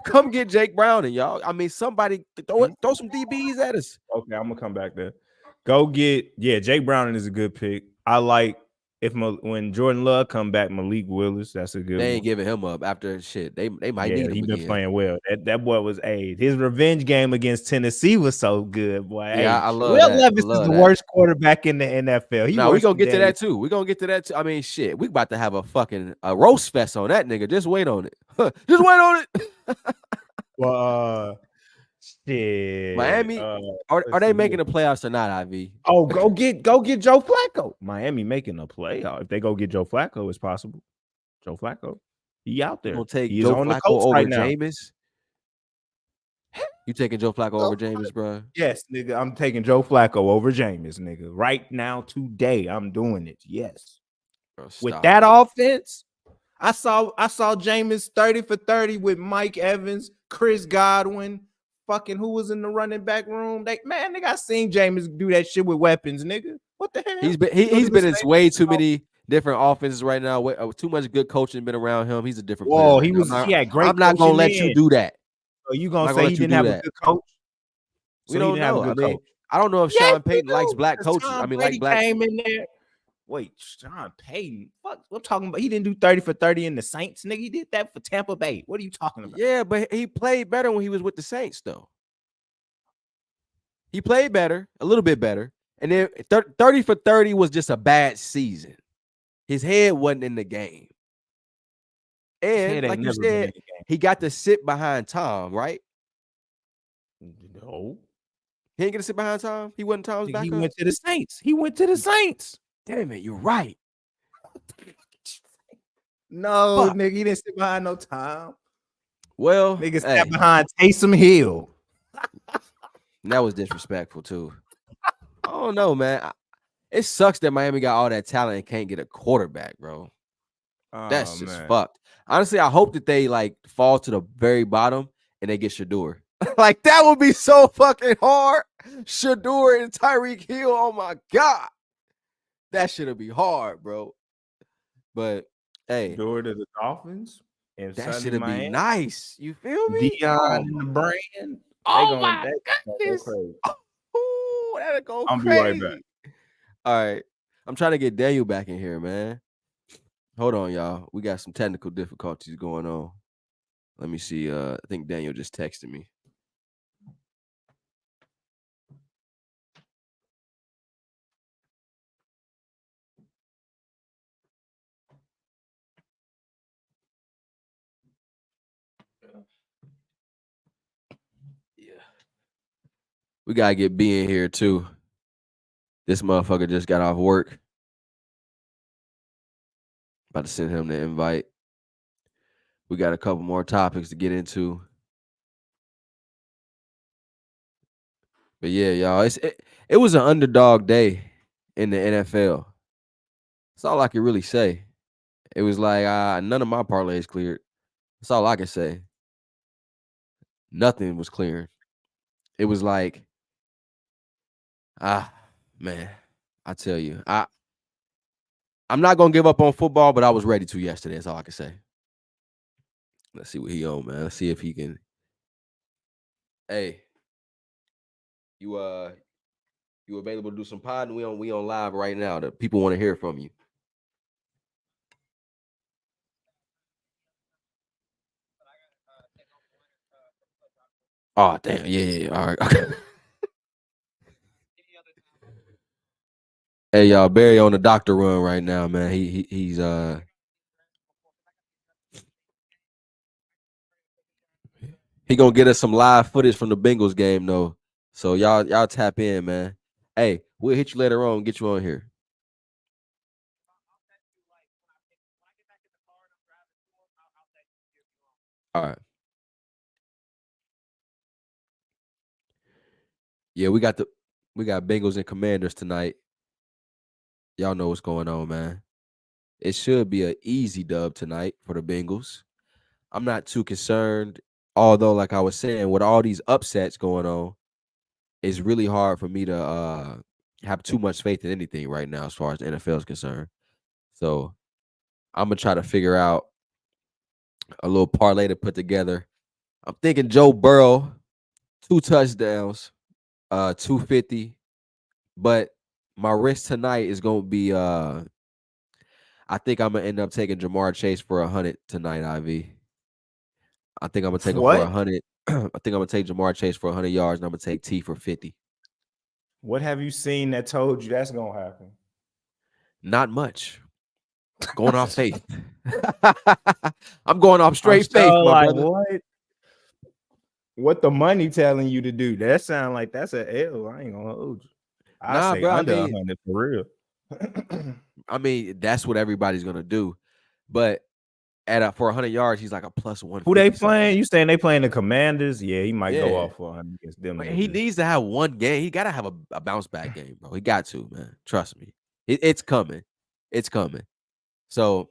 B: Come get Jake Brown and y'all. I mean, somebody throw some DBs at us.
A: Okay, I'm gonna come back there. Go get Jake Brown is a good pick. I like when Jordan Love come back, Malik Willis. That's a good.
B: They ain't giving him up after shit. They might need him.
A: He's been playing well. That boy was his revenge game against Tennessee was so good, boy.
B: Yeah, I love
A: Will Levis is the worst quarterback in the NFL.
B: No, we gonna get to that too. We gonna get to that too. I mean, shit, we about to have a fucking roast fest on that nigga. Just wait on it. Just wait on it.
A: Well, shit.
B: Miami, are they making the playoffs or not, Ivy?
A: Oh, go get Joe Flacco. Miami making a playoff. If they go get Joe Flacco, it's possible. Joe Flacco, he out there.
B: Gonna take
A: He's
B: Joe
A: on
B: Flacco
A: the Colts
B: over
A: right now.
B: Jameis. You taking Joe Flacco over Jameis, bro?
A: Yes, nigga. I'm taking Joe Flacco over Jameis, nigga. Right now, today, I'm doing it. Yes.
B: Bro,
A: with that offense, I saw Jameis 30 for 30 with Mike Evans, Chris Godwin, fucking who was in the running back room. Nigga, I seen Jameis do that shit with weapons, nigga. What the hell?
B: He's been in way too many different offenses right now. Too much good coaching been around him. He's a different player.
A: He had great.
B: I'm not gonna let you do that.
A: So you gonna say he didn't have a good coach?
B: We don't know. I don't know if Sean Payton likes black coaches. Like black
A: came in there. Wait, Sean Payton? Fuck, I'm talking about. He didn't do 30 for 30 in the Saints, nigga. He did that for Tampa Bay. What are you talking about?
B: Yeah, but he played better when he was with the Saints, though. He played better, a little bit better, And then 30 for 30 was just a bad season. His head wasn't in the game. And like you said, he got to sit behind Tom, right?
A: No.
B: He ain't get to sit behind Tom? He wasn't Tom's backup?
A: He went to the Saints. He went to the Saints.
B: Damn it, you're right.
A: No, nigga, he didn't sit behind no Tom.
B: Well,
A: nigga sat behind Taysom Hill.
B: That was disrespectful, too. I don't know, man. It sucks that Miami got all that talent and can't get a quarterback, bro. That's just fucked. Honestly, I hope that they like fall to the very bottom and they get Shador. Like that would be so fucking hard. Shador and Tyreek Hill. Oh my god, that should be hard, bro. But hey,
A: Shador to the Dolphins. And
B: that should be nice. You feel me?
A: Dion and the brand.
B: Oh my goodness. Oh, that'll go crazy. I'll be right back. All right, I'm trying to get Daniel back in here, man. Hold on, y'all. We got some technical difficulties going on. Let me see. I think Daniel just texted me. Yeah. We gotta get B in here too. This motherfucker just got off work. About to send him the invite. We got a couple more topics to get into. But yeah, y'all, it was an underdog day in the NFL. That's all I can really say. It was like none of my parlays cleared. That's all I can say. Nothing was clearing. It was like, man, I tell you, I'm not gonna give up on football, but I was ready to yesterday. That's all I can say. Let's see what he on, man. Let's see if he can. Hey, you available to do some pod? We on live right now. The people want to hear from you. Oh damn, yeah. All right. Okay. Hey y'all, Barry on the doctor run right now, man. He's he gonna get us some live footage from the Bengals game though. So y'all tap in, man. Hey, we'll hit you later on and get you on here. All right. Yeah, we got Bengals and Commanders tonight. Y'all know what's going on, man. It should be an easy dub tonight for the Bengals. I'm not too concerned, although, like I was saying, with all these upsets going on, it's really hard for me to have too much faith in anything right now as far as the NFL is concerned. So I'm gonna try to figure out a little parlay to put together. I'm thinking Joe Burrow, 2 touchdowns, 250. But my risk tonight is gonna be I think I'm gonna end up taking Jamar Chase for 100 tonight, IV. I think I'm gonna take him for 100. I think I'm gonna take Jamar Chase for 100 yards, and I'm gonna take T for 50.
A: What have you seen that told you that's gonna happen?
B: Not much. Going off faith. I'm going off straight faith, my brother.
A: What the money telling you to do? That sound like that's an L. I ain't gonna hold you. I say bro, under 100 for real.
B: I mean, that's what everybody's gonna do. But for 100 yards, he's like a plus 150.
A: Who they playing? You saying they playing the Commanders? Yeah, he might go off for 100 against them.
B: He needs to have one game. He gotta have a bounce back game, bro. He got to, man. Trust me. It's coming. It's coming. So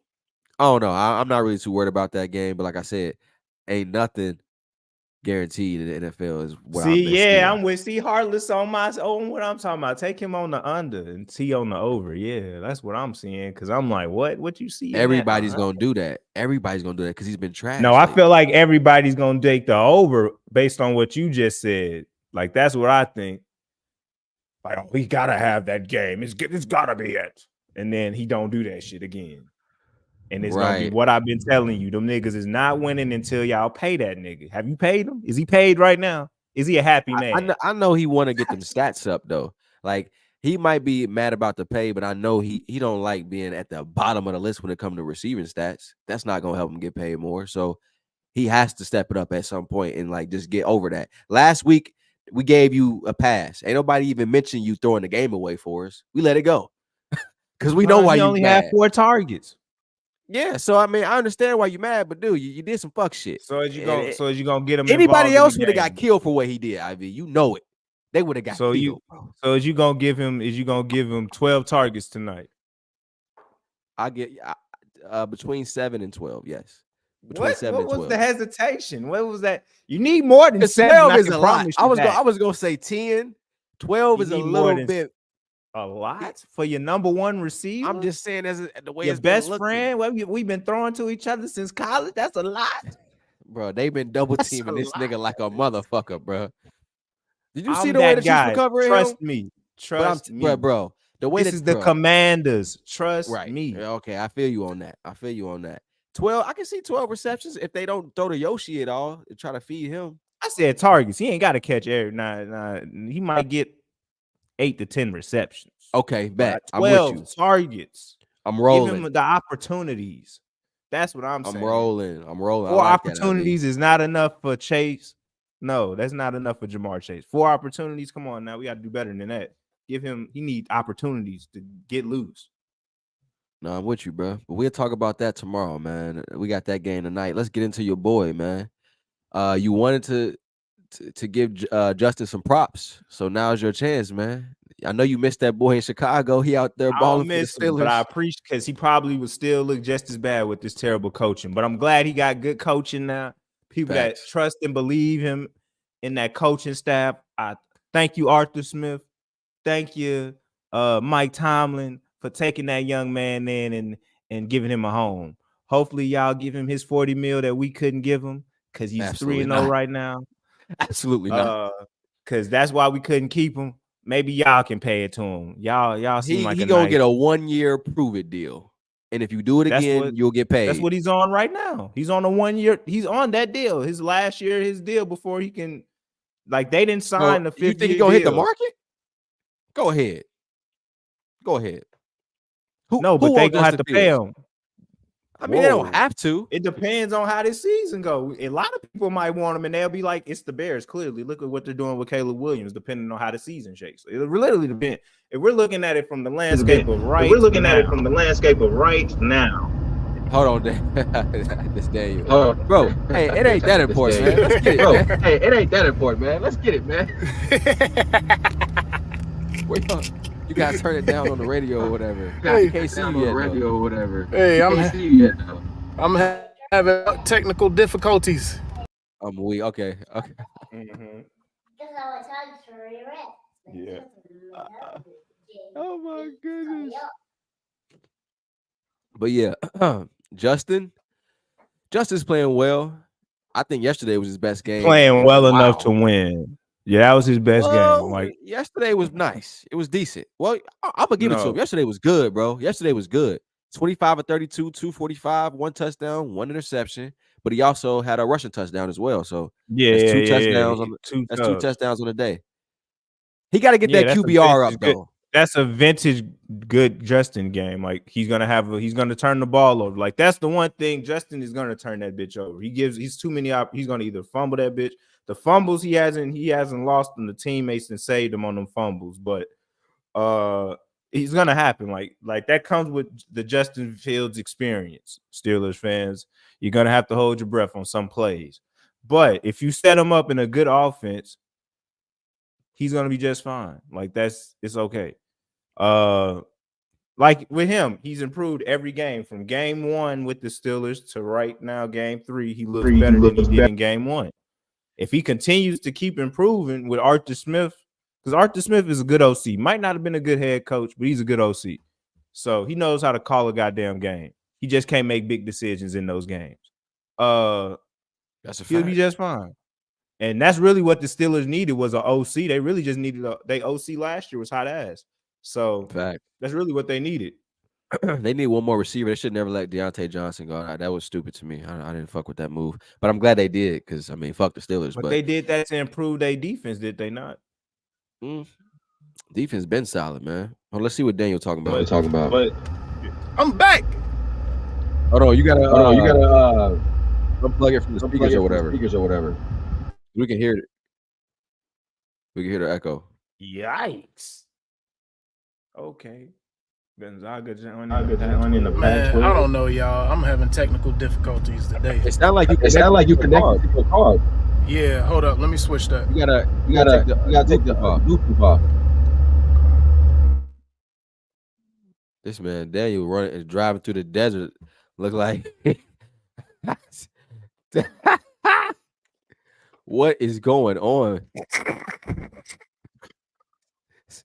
B: I don't know. I'm not really too worried about that game. But like I said, ain't nothing guaranteed in the NFL. Is what
A: I'm with Heartless on what I'm talking about. Take him on the under and T on the over. Yeah, that's what I'm seeing. Cause I'm like, what you see?
B: Everybody's gonna do that. Everybody's gonna do that because he's been trash.
A: No, I feel like everybody's gonna take the over based on what you just said. Like that's what I think. Like, oh, we gotta have that game. It's gotta be it. And then he don't do that shit again. And it's gonna be what I've been telling you. Them niggas is not winning until y'all pay that nigga. Have you paid him? Is he paid right now? Is he a happy man?
B: I know he want to get them stats up though. Like he might be mad about the pay, but I know he don't like being at the bottom of the list when it comes to receiving stats. That's not gonna help him get paid more. So he has to step it up at some point and like just get over that. Last week we gave you a pass. Ain't nobody even mentioned you throwing the game away for us. We let it go because we know why
A: he
B: you
A: only
B: mad.
A: had 4 targets.
B: Yeah, so I mean, I understand why you mad, but dude, you did some fuck shit.
A: So as you gonna get him
B: anybody
A: involved
B: else
A: in
B: would
A: the
B: have got
A: game?
B: killed for what he did, Ivy. You know it. They would have got killed, bro.
A: So is you gonna give him 12 targets tonight?
B: I get between 7 and 12, yes. Between
A: What
B: 7 and
A: was
B: 12.
A: the hesitation? What was that? You need more than 7.
B: 12
A: I
B: is
A: can
B: a lot.
A: promise
B: I
A: you
B: was
A: that.
B: gonna say 10. 12
A: You
B: is a
A: need more
B: little
A: than
B: bit.
A: a lot for your number one receiver.
B: I'm just saying, as the way
A: your
B: it's been
A: best
B: looking.
A: friend. Well, we've been throwing to each other since college. That's a lot,
B: bro. They've been double teaming this nigga like a motherfucker, bro. Did you see
A: I'm
B: the way
A: that
B: the Chiefs
A: guy.
B: were covering
A: Trust
B: him?
A: me.
B: But
A: Trust me,
B: bro. The way
A: this
B: that
A: is the Commanders. Trust
B: right.
A: me.
B: Okay, I feel you on that. 12. I can see 12 receptions if they don't throw to Yoshi at all and try to feed him.
A: I said targets. He ain't got to catch every. Nah. He might get 8 to 10 receptions.
B: Okay, bet. I'm
A: 12
B: with you.
A: targets.
B: I'm rolling.
A: Give him the opportunities. That's what I'm saying.
B: I'm rolling.
A: 4 opportunities is not enough for Chase. No, that's not enough for Jamar Chase. 4 opportunities. Come on now. We got to do better than that. He need opportunities to get loose.
B: No, I'm with you, bro. But we'll talk about that tomorrow, man. We got that game tonight. Let's get into your boy, man. You wanted to give Justin some props, so now's your chance, man. I know you missed that boy in Chicago. He out there balling for the Steelers.
A: But I appreciate because he probably would still look just as bad with this terrible coaching. But I'm glad he got good coaching now. People that trust and believe him in that coaching staff. I thank you, Arthur Smith. Thank you, Mike Tomlin, for taking that young man in and giving him a home. Hopefully, y'all give him his $40 million that we couldn't give him because he's 3-0 right now.
B: Absolutely not.
A: Because that's why we couldn't keep him. Maybe y'all can pay it to him. Y'all seem like
B: he gonna get a 1-year prove it deal, and if you do it again, you'll get paid.
A: That's what he's on right now. He's on a 1 year. He's on that deal. His last year, his deal before he can. Like they didn't sign the 5th year.
B: You think he gonna hit the market? Go ahead.
A: But they gonna have to pay him.
B: I mean, they don't have to.
A: It depends on how this season goes. A lot of people might want him, and they'll be like, "It's the Bears." Clearly, look at what they're doing with Caleb Williams. Depending on how the season shakes, it literally depends. If we're looking at it from the landscape of right, now.
B: Hold on, this Daniel. Bro, hey, it ain't that important, man. Let's get it, man. Hey, it ain't that important, man. Let's get it, man. You guys turn it down on the radio or whatever.
D: Hey,
B: you can't see you yet,
D: Hey, I'm having technical difficulties.
B: I'm weak. Okay.
A: Mm-hmm. Yeah.
B: Oh my goodness. But yeah, Justin's playing well. I think yesterday was his best game.
A: Playing well enough to win. Yeah, that was his best game. Like
B: yesterday was nice. It was decent. Well, I'm gonna give it to him. Yesterday was good, bro. Yesterday was good. 25 of 32, 245, 1 touchdown, 1 interception. But he also had a rushing touchdown as well. So that's 2 touchdowns. That's 2 touchdowns on the day. He got to get that QBR up though.
A: That's a vintage good Justin game. Like he's gonna turn the ball over. Like that's the one thing Justin is gonna turn that bitch over. He's too many. He's gonna either fumble that bitch. The fumbles he hasn't lost them. The teammates and saved him on them fumbles, but he's gonna happen. Like that comes with the Justin Fields experience. Steelers fans, you're gonna have to hold your breath on some plays, but if you set him up in a good offense, he's gonna be just fine. Like it's okay. Like with him, he's improved every game from game 1 with the Steelers to right now, game 3. He looks better than he did in game 1. If he continues to keep improving with Arthur Smith, because Arthur Smith is a good OC, might not have been a good head coach, but he's a good OC. So he knows how to call a goddamn game. He just can't make big decisions in those games.
B: That's a fact.
A: He'll be just fine. And that's really what the Steelers needed was an OC. They really just needed they OC last year was hot ass. So that's really what they needed.
B: They need one more receiver. They should never let Deontay Johnson go. That was stupid to me. I didn't fuck with that move. But I'm glad they did because, I mean, fuck the Steelers.
A: But they did that to improve their defense, did they not?
B: Defense been solid, man. Well, let's see what Daniel talking about.
D: But I'm back.
B: Hold on, you gotta unplug it from the speakers or whatever. We can hear it. We can hear the echo.
A: Yikes. Okay. Gonzaga joining in the
D: Man, I don't know, y'all. I'm having technical difficulties today.
B: It sounds like you connected to a card.
D: Yeah, hold up. Let me switch that.
B: You gotta take the Bluetooth off. This man Daniel running and driving through the desert look like what is going on?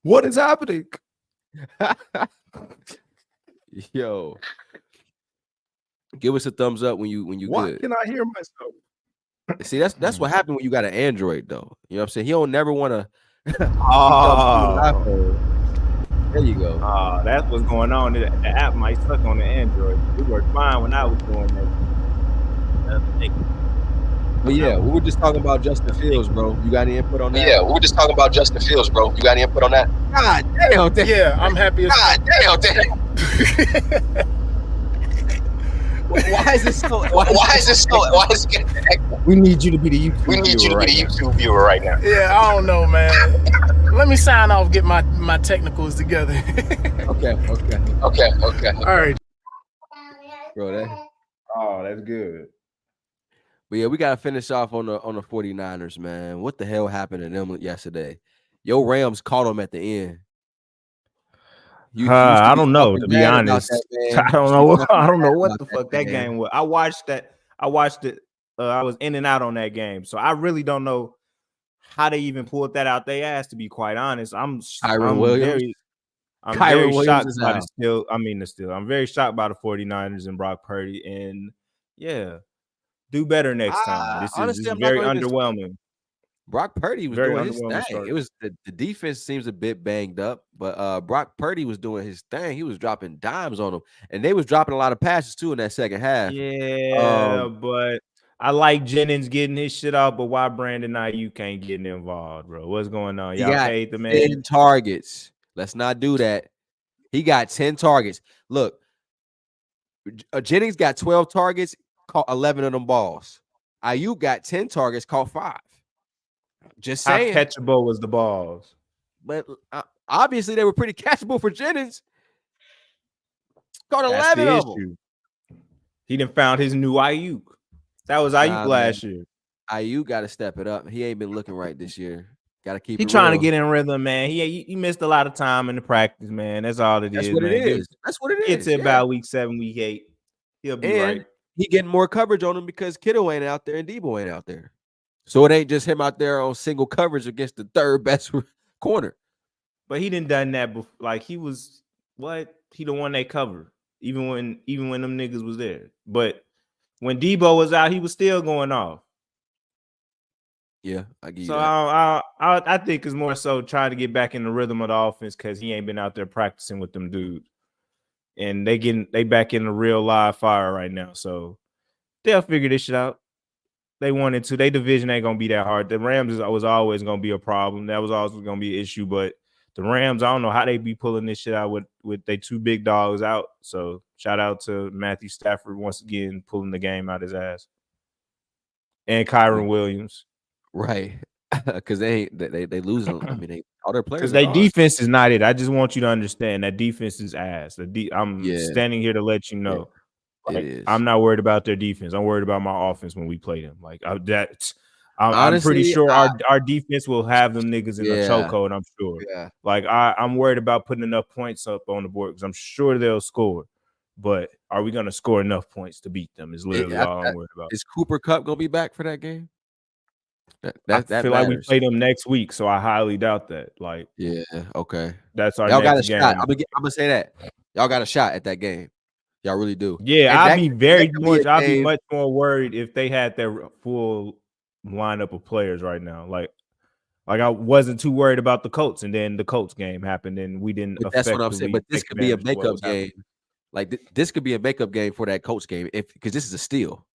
A: What is happening?
B: Yo, give us a thumbs up when you
A: Why
B: good.
A: can I hear myself?
B: See, that's what happened when you got an Android, though. You know what I'm saying? He don't never want to. There you go.
A: That's what's going on. The app might suck on the Android. We worked fine when I was doing that.
B: But yeah, we were just talking about Justin Fields, bro. You got any input on that?
C: Yeah, we were just talking about Justin Fields, bro. You got any input on that?
B: God damn.
D: Yeah, I'm happy as
C: God damn.
B: Why is this so?
C: Why is it getting echo?
B: We need you to be the YouTube.
C: We need you to be the YouTube viewer right now.
D: Yeah, I don't know, man. Let me sign off, get my technicals together.
B: Okay.
D: All right.
B: Bro,
A: that's good.
B: but yeah, we gotta finish off on the 49ers, man. What the hell happened to them yesterday? Yo, Rams caught them at the end.
A: I don't know, to be honest. I don't know what the fuck that game was. I watched it. I was in and out on that game, so I really don't know how they even pulled that out their ass. To be quite honest, I'm very shocked by the still. I'm very shocked by the 49ers and Brock Purdy, and yeah, do better next time. This is very underwhelming.
B: Brock Purdy was
A: Very
B: doing his
A: underwhelming
B: thing.
A: start.
B: It was the defense seems a bit banged up, but Brock Purdy was doing his thing. He was dropping dimes on them, and they was dropping a lot of passes too in that second half.
A: Yeah, but I like Jennings getting his shit out, but why Brandon Ayuk can't get involved, bro? What's going on? Y'all paid the man
B: 10 targets. Let's not do that. He got 10 targets. Look, Jennings got 12 targets, caught 11 of them balls. Ayuk got 10 targets, caught 5. Just saying.
A: How catchable was the balls?
B: But obviously they were pretty catchable for Jennings. Caught 11 of them.
A: He done found his new Ayuk. That was Ayuk last year.
B: Ayuk got to step it up. He ain't been looking right this year. Got to keep.
A: He trying to get in rhythm, man. He missed a lot of time in the practice, man. That's all it is.
B: That's what it is. That's what it is.
A: Get to about week 7, week 8. He'll be right.
B: He getting more coverage on him because Kittle ain't out there and Debo ain't out there. So it ain't just him out there on single coverage against the third best corner.
A: But he didn't done that before. Like he was he the one they covered, even when them niggas was there. But when Debo was out, he was still going off.
B: Yeah, I get you.
A: So I think it's more so trying to get back in the rhythm of the offense because he ain't been out there practicing with them dudes. And they back in the real live fire right now. So they'll figure this shit out. They wanted to. Their division ain't gonna be that hard. The Rams was always gonna be a problem. That was always gonna be an issue. But the Rams, I don't know how they be pulling this shit out with they 2 big dogs out. So shout out to Matthew Stafford once again pulling the game out his ass. And Kyron Williams.
B: Right. Because they losing. I mean, all their players.
A: Because their defense is not it. I just want you to understand that defense is ass. I'm standing here to let you know. Like, I'm not worried about their defense. I'm worried about my offense when we play them. Like I'm pretty sure our defense will have them niggas in the chokehold. I'm sure.
B: Yeah.
A: Like I'm worried about putting enough points up on the board because I'm sure they'll score. But are we gonna score enough points to beat them? Is literally all I'm worried about.
B: Is Cooper Kupp gonna be back for that game?
A: I feel like we play them next week, so I highly doubt that. Like,
B: yeah, okay.
A: That's our
B: y'all
A: next
B: got a
A: game.
B: shot. I'm gonna say that y'all got a shot at that game. Y'all really do.
A: Yeah, I'd be much more worried if they had their full lineup of players right now. Like I wasn't too worried about the Colts, and then the Colts game happened, and we didn't.
B: But that's what I'm saying. But this could be a makeup game. Like this could be a makeup game for that Colts game, because this is a steal.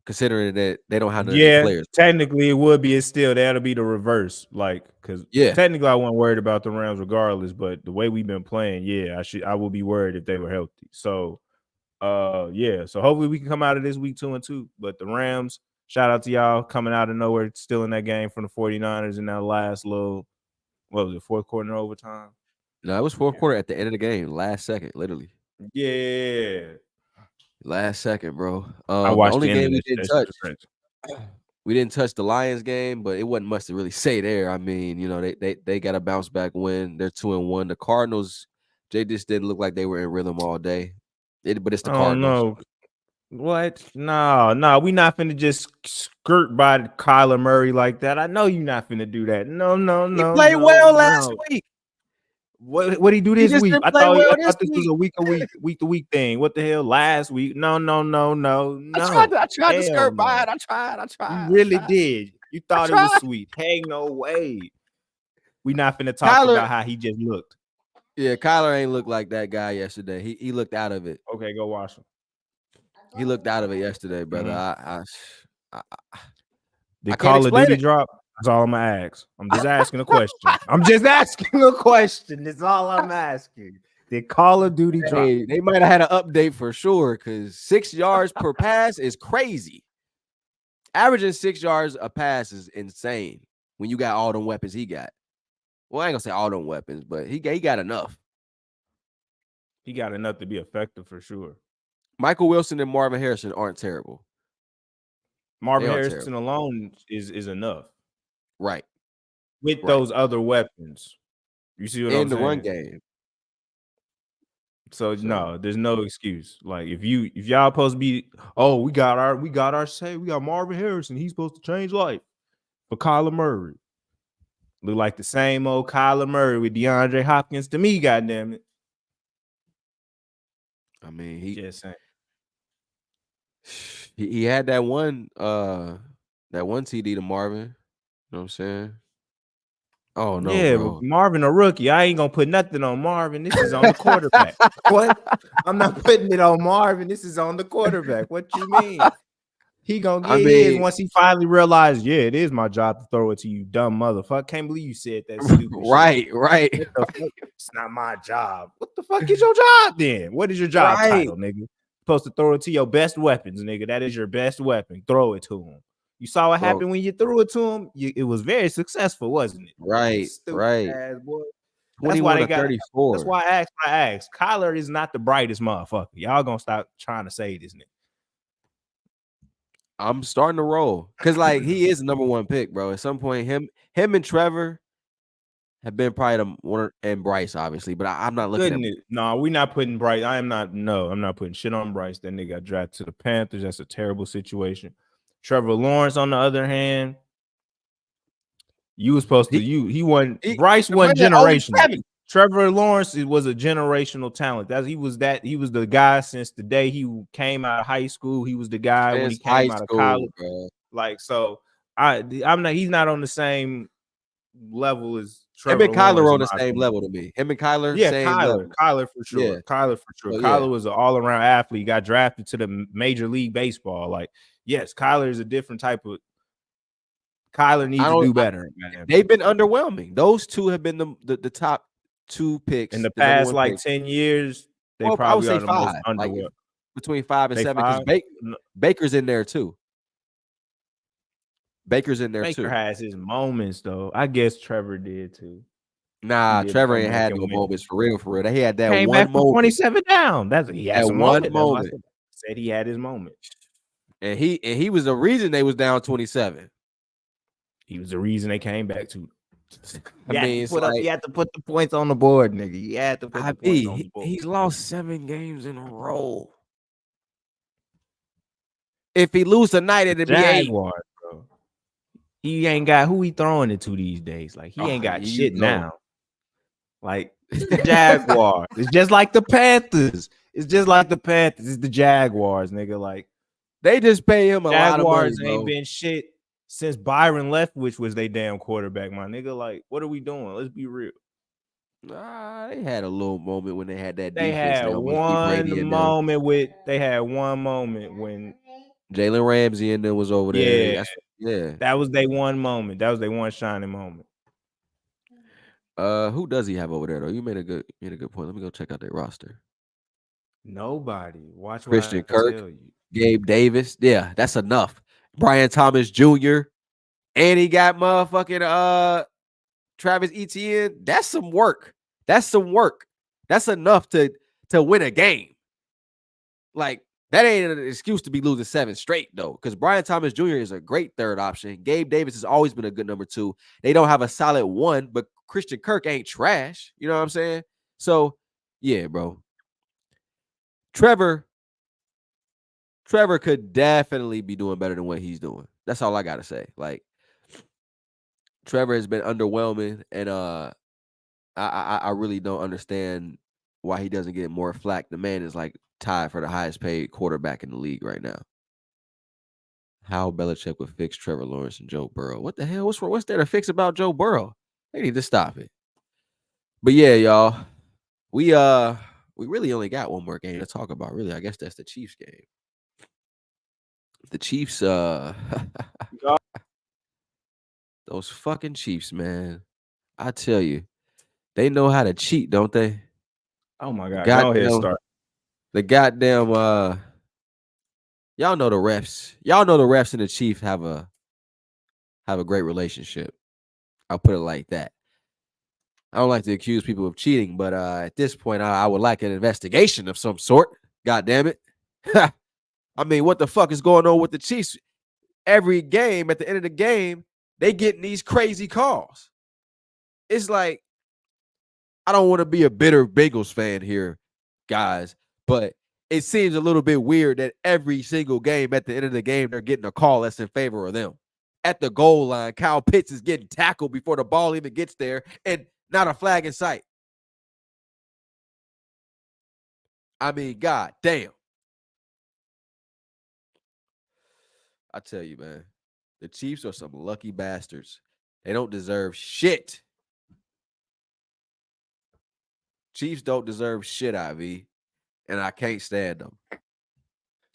B: considering that they don't have none of their players.
A: Technically it would be. It's still that'll be the reverse. Like, because technically I wasn't worried about the Rams regardless, but the way we've been playing, I will be worried if they were healthy. So so hopefully we can come out of this week 2-2. But the Rams, shout out to y'all coming out of nowhere, still in that game from the 49ers in that last little, what was it, fourth quarter overtime?
B: No, it was fourth quarter at the end of the game, last second, literally.
A: Yeah.
B: Last second, bro.
A: I watched
B: the only
A: the end
B: game
A: of
B: we
A: this,
B: didn't touch. We didn't touch the Lions game, but it wasn't much to really say there. I mean, you know, they got a bounce back win. They're 2-1. The Cardinals, they just didn't look like they were in rhythm all day. But it's the Cardinals.
A: No. What? No, we not finna just skirt by Kyler Murray like that. I know you not finna do that. No.
B: He played well last week.
A: What he do this week? I thought this was a week to week thing. What the hell? Last week? No.
B: I tried to skirt by it. I tried.
A: You really did. You thought it was sweet. Hey, no way. We not finna talk about how he just looked.
B: Yeah, Kyler ain't looked like that guy yesterday. He looked out of it.
A: Okay, go watch him.
B: He looked out of it yesterday, brother.
A: Mm-hmm. Did Call of Duty drop? That's all I'm gonna ask. I'm just asking a question. That's all I'm asking. Did Call of Duty drop?
B: They might have had an update for sure, because 6 yards per pass is crazy. Averaging 6 yards a pass is insane when you got all them weapons he got. Well, I ain't gonna say all them weapons, but he got enough.
A: He got enough to be effective for sure.
B: Michael Wilson and Marvin Harrison aren't terrible.
A: Marvin Harrison alone is enough.
B: Right.
A: With those other weapons. You see what I'm saying?
B: In the run game.
A: So no, there's no excuse. Like if y'all supposed to be, we got our say, we got Marvin Harrison, he's supposed to change life. But Kyler Murray. Look like the same old Kyler Murray with DeAndre Hopkins to me, goddammit.
B: I mean, he
A: just saying.
B: He had that one TD to Marvin. You know what I'm saying? Oh no,
A: yeah,
B: bro.
A: But Marvin a rookie. I ain't gonna put nothing on Marvin. This is on the quarterback. What? I'm not putting it on Marvin. This is on the quarterback. What you mean? He gonna get his once he finally realized, it is my job to throw it to you, dumb motherfucker. Can't believe you said that stupid shit.
B: Right.
A: It's not my job. What the fuck is your job then? What is your job title, nigga? Supposed to throw it to your best weapons, nigga. That is your best weapon. Throw it to him. You saw what happened when you threw it to him. It was very successful, wasn't it?
B: Right.
A: Ass boy.
B: 21 to 34.
A: That's why I asked. Kyler is not the brightest motherfucker. Y'all gonna stop trying to say this nigga.
B: I'm starting to roll because like he is the number one pick, bro. At some point, him and Trevor have been probably the one, and Bryce, obviously, but I'm not looking at.
A: No, we're not putting Bryce. I'm not putting shit on Bryce. That nigga got drafted to the Panthers. That's a terrible situation. Trevor Lawrence, on the other hand, you was supposed to. Bryce wasn't generational. Trevor Lawrence was a generational talent. He was the guy since the day he came out of high school. He was the guy when he came out of college. Bro. Like, so he's not on the same level as Trevor.
B: Him and Kyler are on the same level to me. Him and Kyler,
A: Kyler for sure. Yeah. Kyler for sure. Kyler was an all-around athlete. He got drafted to the Major League Baseball. Like, yes, Kyler is a different type of. Kyler needs to do better, man.
B: They've been underwhelming. Those two have been the top two picks
A: in the past, like 10 years. They probably are the most underwhelming.
B: Like between 5 and 7. Because Baker's in there too.
A: Baker has his moments though. I guess Trevor did too.
B: Nah, Trevor ain't had no moments for real. He had that
A: came
B: one
A: back
B: moment.
A: 27 down. He had one moment. Said he had his moment.
B: And he was the reason they was down 27.
A: He was the reason they came back to.
B: You
A: had to put the points on the board, nigga. You had to put the points on the board.
B: He's lost 7 games in a row. If he lose tonight, it'd be 8.
A: Bro. He ain't got who he throwing it to these days. Like he ain't got shit now. Like it's the Jaguars. It's just like the Panthers. It's the Jaguars, nigga. Like
B: they just pay him a lot of money.
A: Jaguars ain't been shit since Byron Leftwich was they damn quarterback, my nigga. Like, what are we doing? Let's be real.
B: Nah, they had a little moment when they had that.
A: They had one moment when
B: Jalen Ramsey and then was over there.
A: Yeah. That was their one moment. That was their one shining moment.
B: Who does he have over there though? You made a good point. Let me go check out their roster.
A: Nobody. Watch
B: Christian
A: what I
B: Kirk,
A: tell you.
B: Gabe Davis. Yeah, that's enough. Brian Thomas Jr. And he got motherfucking Travis Etienne. That's some work. That's enough to win a game. Like, that ain't an excuse to be losing 7 straight, though, because Brian Thomas Jr. is a great third option. Gabe Davis has always been a good number 2. They don't have a solid 1, but Christian Kirk ain't trash. You know what I'm saying? So, yeah, bro. Trevor could definitely be doing better than what he's doing. That's all I got to say. Like, Trevor has been underwhelming, and I really don't understand why he doesn't get more flack. The man is like tied for the highest paid quarterback in the league right now. How Belichick would fix Trevor Lawrence and Joe Burrow. What the hell? What's there to fix about Joe Burrow? They need to stop it. But yeah, y'all, we really only got one more game to talk about. Really, I guess that's the Chiefs game. The Chiefs, those fucking Chiefs, man. I tell you, they know how to cheat, don't they?
A: Oh my God. Go ahead, start.
B: The goddamn y'all know the refs. Y'all know the refs and the Chiefs have a great relationship. I'll put it like that. I don't like to accuse people of cheating, but at this point, I would like an investigation of some sort. God damn it. I mean, what the fuck is going on with the Chiefs? Every game, at the end of the game, they getting these crazy calls. It's like, I don't want to be a bitter Bengals fan here, guys, but it seems a little bit weird that every single game, at the end of the game, they're getting a call that's in favor of them. At the goal line, Kyle Pitts is getting tackled before the ball even gets there, and not a flag in sight. I mean, god damn. I tell you, man, the Chiefs are some lucky bastards. They don't deserve shit. Chiefs don't deserve shit, IV, and I can't stand them.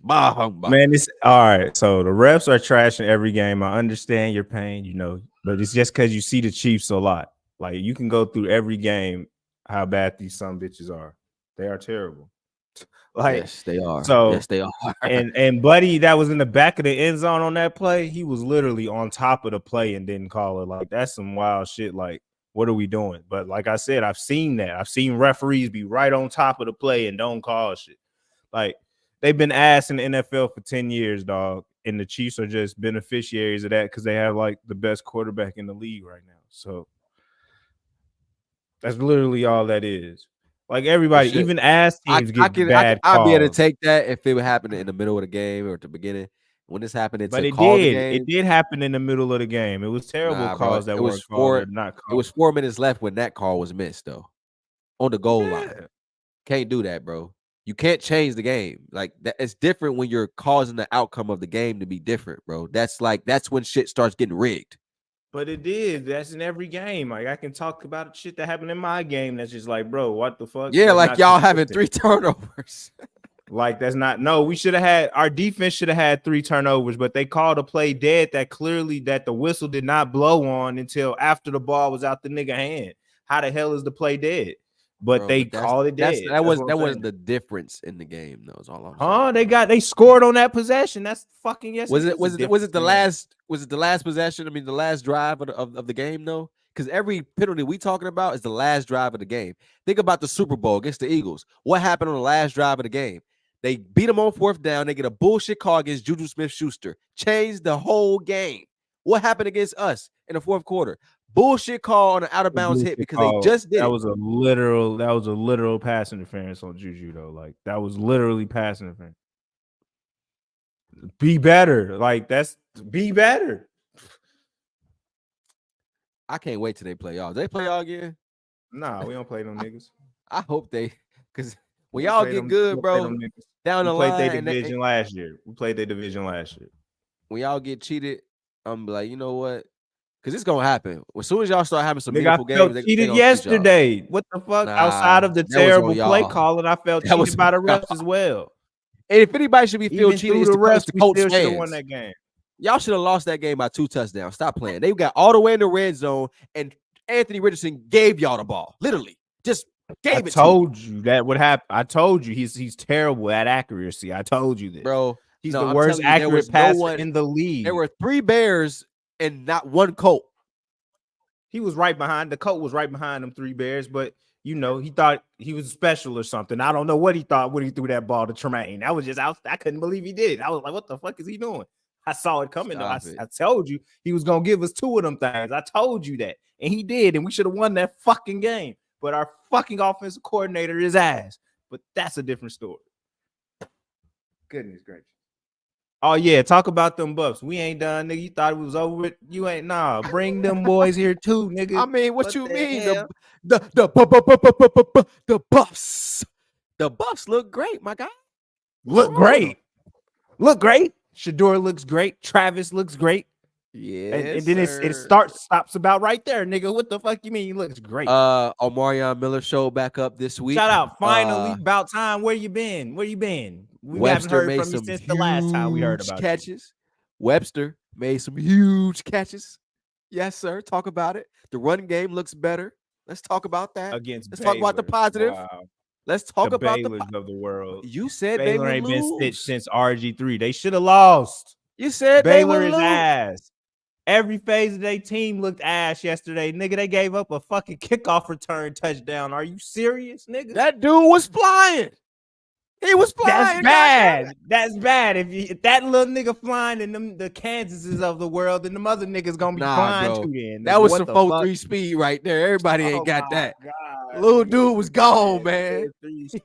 A: Man, it's all right. So the refs are trashing every game. I understand your pain, but it's just because you see the Chiefs a lot. Like, you can go through every game how bad these some bitches are. They are terrible. Like,
B: yes, they are.
A: So
B: yes, they are.
A: and Buddy, that was in the back of the end zone on that play, he was literally on top of the play and didn't call it. Like, that's some wild shit. Like, what are we doing? But like I said, I've seen that. I've seen referees be right on top of the play and don't call shit. Like, they've been ass in the NFL for 10 years, dog. And the Chiefs are just beneficiaries of that because they have like the best quarterback in the league right now. So that's literally all that is. Like, everybody, even ass teams get bad calls.
B: I'd be able to take that if it would happen in the middle of the game or at the beginning. When this happened,
A: but it did. It did happen in the middle of the game. It was terrible calls that weren't called. Not called.
B: It was 4 minutes left when that call was missed, though, on the goal line. Can't do that, bro. You can't change the game. Like, that. It's different when you're causing the outcome of the game to be different, bro. That's when shit starts getting rigged.
A: But it did. That's in every game. Like, I can talk about shit that happened in my game. That's just like, bro, what the fuck?
B: Yeah, like y'all having 3 turnovers.
A: Like, that's not. No, we should have had. Our defense should have had 3 turnovers, but they called a play dead that clearly that the whistle did not blow on until after the ball was out the nigga hand. How the hell is the play dead? But they called it dead.
B: That wasn't the difference in the game, though. Is all I'm saying.
A: They scored on that possession. That's fucking yes.
B: Was it the last possession? I mean, the last drive of the game, though, because every penalty we talking about is the last drive of the game. Think about the Super Bowl against the Eagles. What happened on the last drive of the game? They beat them on 4th down. They get a bullshit call against Juju Smith-Schuster. Changed the whole game. What happened against us in the 4th quarter? Bullshit call on an out of bounds hit because they just did.
A: That was a literal pass interference on Juju, though. Like, that was literally pass interference. Be better. Like, be better.
B: I can't wait till they play y'all. Do they play y'all again?
A: Nah, we don't play them niggas.
B: I hope they, because when y'all get good, bro, down the line.
A: We played their division last year. We played their division last year.
B: When y'all get cheated, I'm like, you know what? Because it's gonna happen. As soon as y'all start having some meaningful games,
A: they cheated yesterday. What the fuck? Outside of the terrible play calling, I felt cheated by the refs as well.
B: And if anybody should be feel
A: Even
B: cheated,
A: through
B: it's
A: the refs,
B: the
A: we
B: Colts
A: still should have won
B: fans.
A: that game.
B: Y'all should have lost that game by 2 touchdowns. Stop playing. They got all the way in the red zone, and Anthony Richardson gave y'all the ball. Literally, just gave it.
A: I told you that would happen. I told you he's terrible at accuracy. I told you this,
B: bro.
A: He's
B: No,
A: the
B: I'm
A: worst
B: telling you, there was
A: accurate
B: no
A: passer
B: one
A: in the league.
B: There were 3 Bears and not 1 Colt.
A: He was right behind. The Colt was right behind them 3 Bears, but you know, he thought he was special or something. I don't know what he thought when he threw that ball to Tremaine. That was just I couldn't believe he did. I was like, what the fuck is he doing? I saw it coming though. I told you he was gonna give us 2 of them things. I told you that, and he did, and we should have won that fucking game. But our fucking offensive coordinator is ass. But that's a different story. Goodness gracious. Oh yeah, talk about them Buffs. We ain't done, nigga. You thought it was over with. You ain't. Nah, bring them boys here too, nigga.
B: I mean, what you mean?
A: Hell?
B: The Buffs. The Buffs look great, my guy.
A: Look great. Look great. Shador looks great. Travis looks great.
B: Yeah,
A: and then it stops about right there, nigga. What the fuck you mean? He looks great.
B: Omarion Miller showed back up this week.
A: Shout out. Finally, about time. Where you been? We haven't heard from you since the last time we heard about
B: catches. Webster made some huge catches. Yes, sir. Talk about it. The run game looks better. Let's talk about that. Let's talk about the positive.
A: Wow.
B: Let's talk
A: the
B: about
A: Baylors of the world.
B: You said
A: Baylor
B: they
A: ain't
B: would
A: been
B: lose.
A: stitched since RG3. They should have lost.
B: You said
A: Baylor
B: they would
A: is
B: lose.
A: ass. Every phase of their team looked ass yesterday. Nigga, they gave up a fucking kickoff return touchdown. Are you serious, nigga?
B: That dude was flying. He was flying.
A: That's bad. That's bad. If that little nigga flying and the Kansases of the world, then the other niggas gonna be flying too. Then
B: that was some 4.3 speed right there. Everybody ain't got that.
A: God.
B: Little dude was gone, man.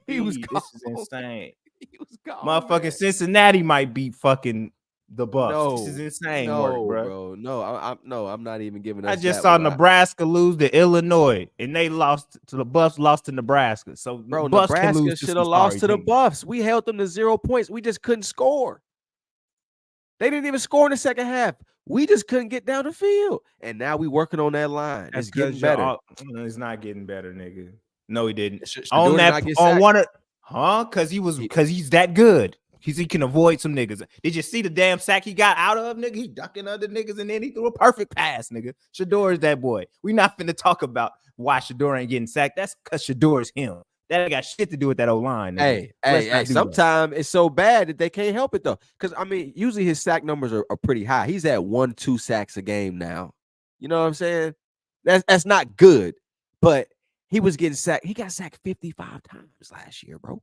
B: He was gone.
A: This is insane.
B: He was gone.
A: Motherfucking
B: man.
A: Cincinnati might beat fucking the Buffs.
B: No,
A: this is insane,
B: no,
A: bro.
B: No, I'm not even giving us.
A: I just saw Nebraska lose to Illinois, and they lost to the Buffs. Lost to Nebraska, so
B: bro,
A: Buffs
B: Nebraska should have lost to the Buffs. We held them to 0 points. We just couldn't score. They didn't even score in the second half. We just couldn't get down the field, and now we working on that line. It's getting better.
A: It's not getting better, nigga. No, he didn't.
B: On that,
A: on one of, because he's that good. He can avoid some niggas. Did you see the damn sack he got out of, nigga? He ducking other niggas, and then he threw a perfect pass, nigga. Shador is that boy. We not finna talk about why Shador ain't getting sacked. That's because Shador is him. That ain't got shit to do with that O-line.
B: Hey. Sometimes it's so bad that they can't help it, though. Because, I mean, usually his sack numbers are pretty high. He's at 1-2 sacks a game now. You know what I'm saying? That's not good. But he was getting sacked. He got sacked 55 times last year, bro.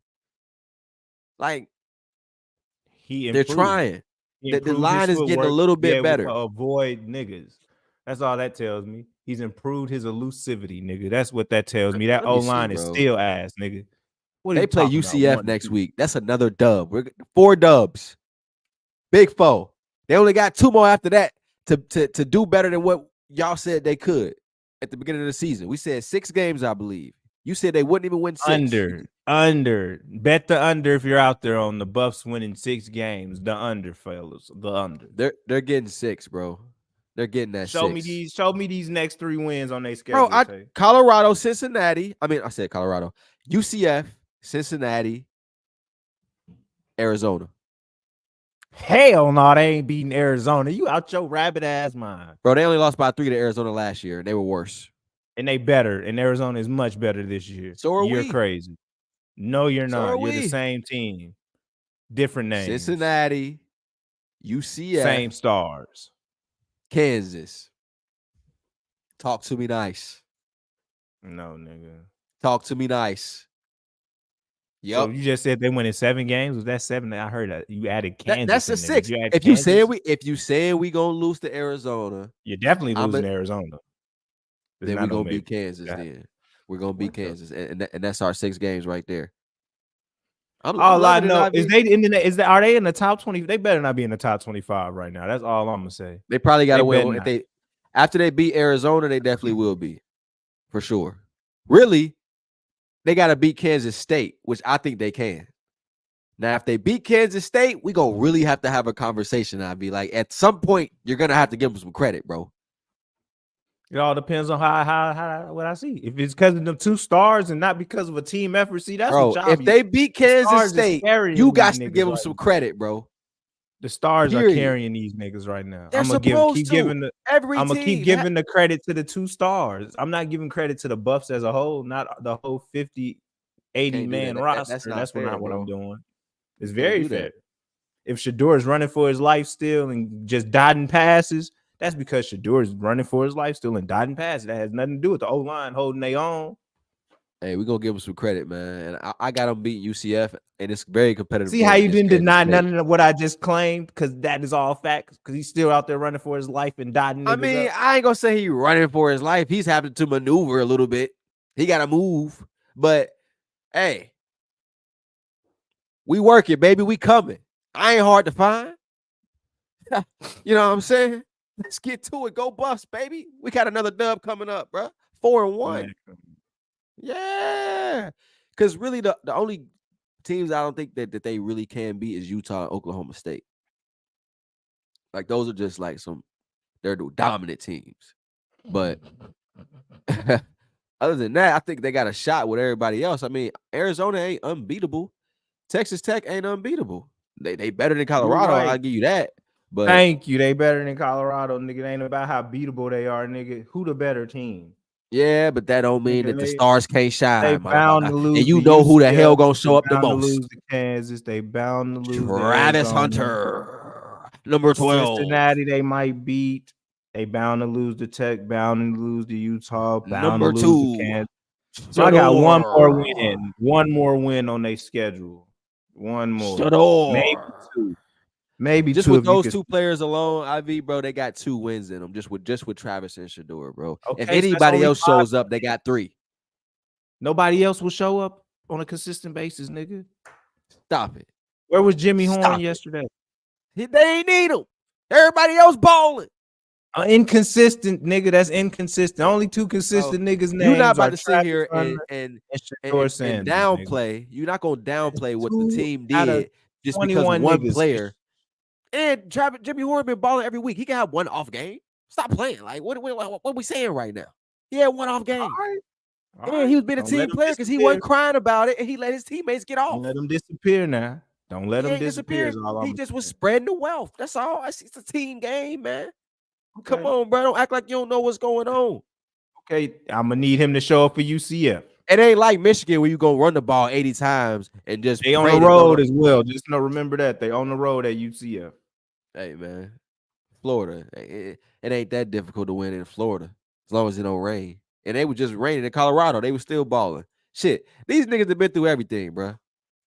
B: Like, they're trying. The line is getting a little bit better.
A: Avoid niggas. That's all that tells me. He's improved his elusivity, nigga. That's what that tells me. That O-line is still ass, nigga.
B: They play UCF next week. That's another dub. We're 4 dubs. Big 4. They only got 2 more after that to do better than what y'all said they could at the beginning of the season. We said 6 games, I believe. You said they wouldn't even win 6.
A: Under. Bet the under if you're out there on the Buffs winning 6 games. The under, fellas. The under.
B: They're getting 6, bro. They're getting that.
A: Show me these next 3 wins on their schedule.
B: Bro, Colorado, Cincinnati. I mean, I said Colorado. UCF, Cincinnati, Arizona.
A: Hell no, they ain't beating Arizona. You out your rabbit ass mind.
B: Bro, they only lost by 3 to Arizona last year. They were worse.
A: And they better. And Arizona is much better this year.
B: So are
A: You're crazy. No, you're not. You're
B: we.
A: the same team. Different names.
B: Cincinnati, UCF.
A: Same stars.
B: Kansas. Talk to me nice.
A: No, nigga.
B: Talk to me nice. Yep.
A: So you just said they went in 7 games. Was that 7? I heard that you added Kansas.
B: That's a 6. If you say we gonna lose to Arizona,
A: you're definitely losing Arizona.
B: Then we're gonna beat Kansas. Then we're gonna beat Kansas, and that's our 6 games right there.
A: All I know is are they in the top 20? They better not be in the top 25 right now. That's all I'm gonna say.
B: They probably got to win. After they beat Arizona, they definitely will be, for sure. Really, they got to beat Kansas State, which I think they can. Now, if they beat Kansas State, we gonna really have to have a conversation. I'd be like, at some point, you're gonna have to give them some credit, bro.
A: It all depends on how what I see. If it's because of them 2 stars and not because of a team effort, see that's
B: Bro,
A: what y'all
B: if
A: be.
B: they beat
A: The
B: Kansas
A: stars is
B: State,
A: carrying
B: you
A: these
B: got to
A: niggas
B: give them
A: right
B: some
A: now.
B: credit, bro.
A: The stars are
B: Period.
A: carrying these niggas right now.
B: They're
A: I'm gonna
B: supposed to.
A: I'm gonna keep
B: team.
A: giving the credit to the 2 stars. I'm not giving credit to the Buffs as a whole, not the whole 50, 80
B: Can't do
A: man
B: that.
A: roster.
B: That's not
A: That's
B: fair,
A: not what I'm
B: bro.
A: doing. It's
B: Can't
A: very
B: do
A: fair.
B: that.
A: If Shador is running for his life still and just dotting passes, that's because Shador is running for his life still and dotting passes. That has nothing to do with the O-line holding their own.
B: Hey, we're gonna give them some credit, man. And I got them beating UCF, and it's very competitive.
A: See how you didn't deny none of what I just claimed, because that is all facts. Because he's still out there running for his life and dotting niggas
B: I mean,
A: up.
B: I ain't gonna say he running for his life. He's having to maneuver a little bit. He got to move, but hey, we working, baby. We coming. I ain't hard to find. You know what I'm saying? Let's get to it. Go Buffs, baby. We got another dub coming up, bro. 4-1. Yeah. Because really, the only teams I don't think that they really can beat is Utah and Oklahoma State. Like, those are just like they're the dominant teams. But other than that, I think they got a shot with everybody else. I mean, Arizona ain't unbeatable. Texas Tech ain't unbeatable. They better than Colorado.
A: Right.
B: I'll give you that. But
A: thank you. They better than Colorado, nigga. It ain't about how beatable they are, nigga. Who the better team?
B: yeah, but that don't mean that the stars can't
A: They
B: shine.
A: bound to lose.
B: And you know who the hell gonna show up the
A: bound to
B: most?
A: lose to Kansas. They bound to lose.
B: Travis
A: to
B: Hunter, number 12.
A: Cincinnati, they might beat. They bound to lose to Tech. Bound to lose to Utah. Bound
B: Number
A: to lose
B: 2.
A: to Kansas. So I got one more win. One more win on their schedule. One more. Maybe two. Maybe
B: just
A: two.
B: With those 2 players alone, IV, bro, they got 2 wins in them. Just with Travis and Shador, bro.
A: Okay,
B: if anybody else shows up, they got 3.
A: Nobody else will show up on a consistent basis, nigga.
B: Stop it.
A: Where was Jimmy Horn yesterday?
B: They ain't need him. Everybody else balling.
A: Inconsistent, nigga. That's inconsistent. Only 2 consistent niggas' names.
B: You're not about to sit here and downplay.
A: Nigga.
B: You're not gonna downplay what the team did just because one player. And Jimmy Horn been balling every week. He can have one off game. Stop playing. Like what are we saying right now? He had one off game. All right. He was being a team player because he wasn't crying about it and he let his teammates get off.
A: Don't let him disappear now. Don't let him disappear.
B: He just was spreading the wealth. That's all. It's a team game, man. Okay. Come on, bro. Don't act like you don't know what's going on.
A: Okay, I'm gonna need him to show up for UCF.
B: It ain't like Michigan where you gonna run the ball 80 times and just
A: they on the road as well. Just remember that they on the road at UCF.
B: Hey man, Florida. It ain't that difficult to win in Florida as long as it don't rain. And they were just raining in Colorado. They were still balling. Shit, these niggas have been through everything, bro.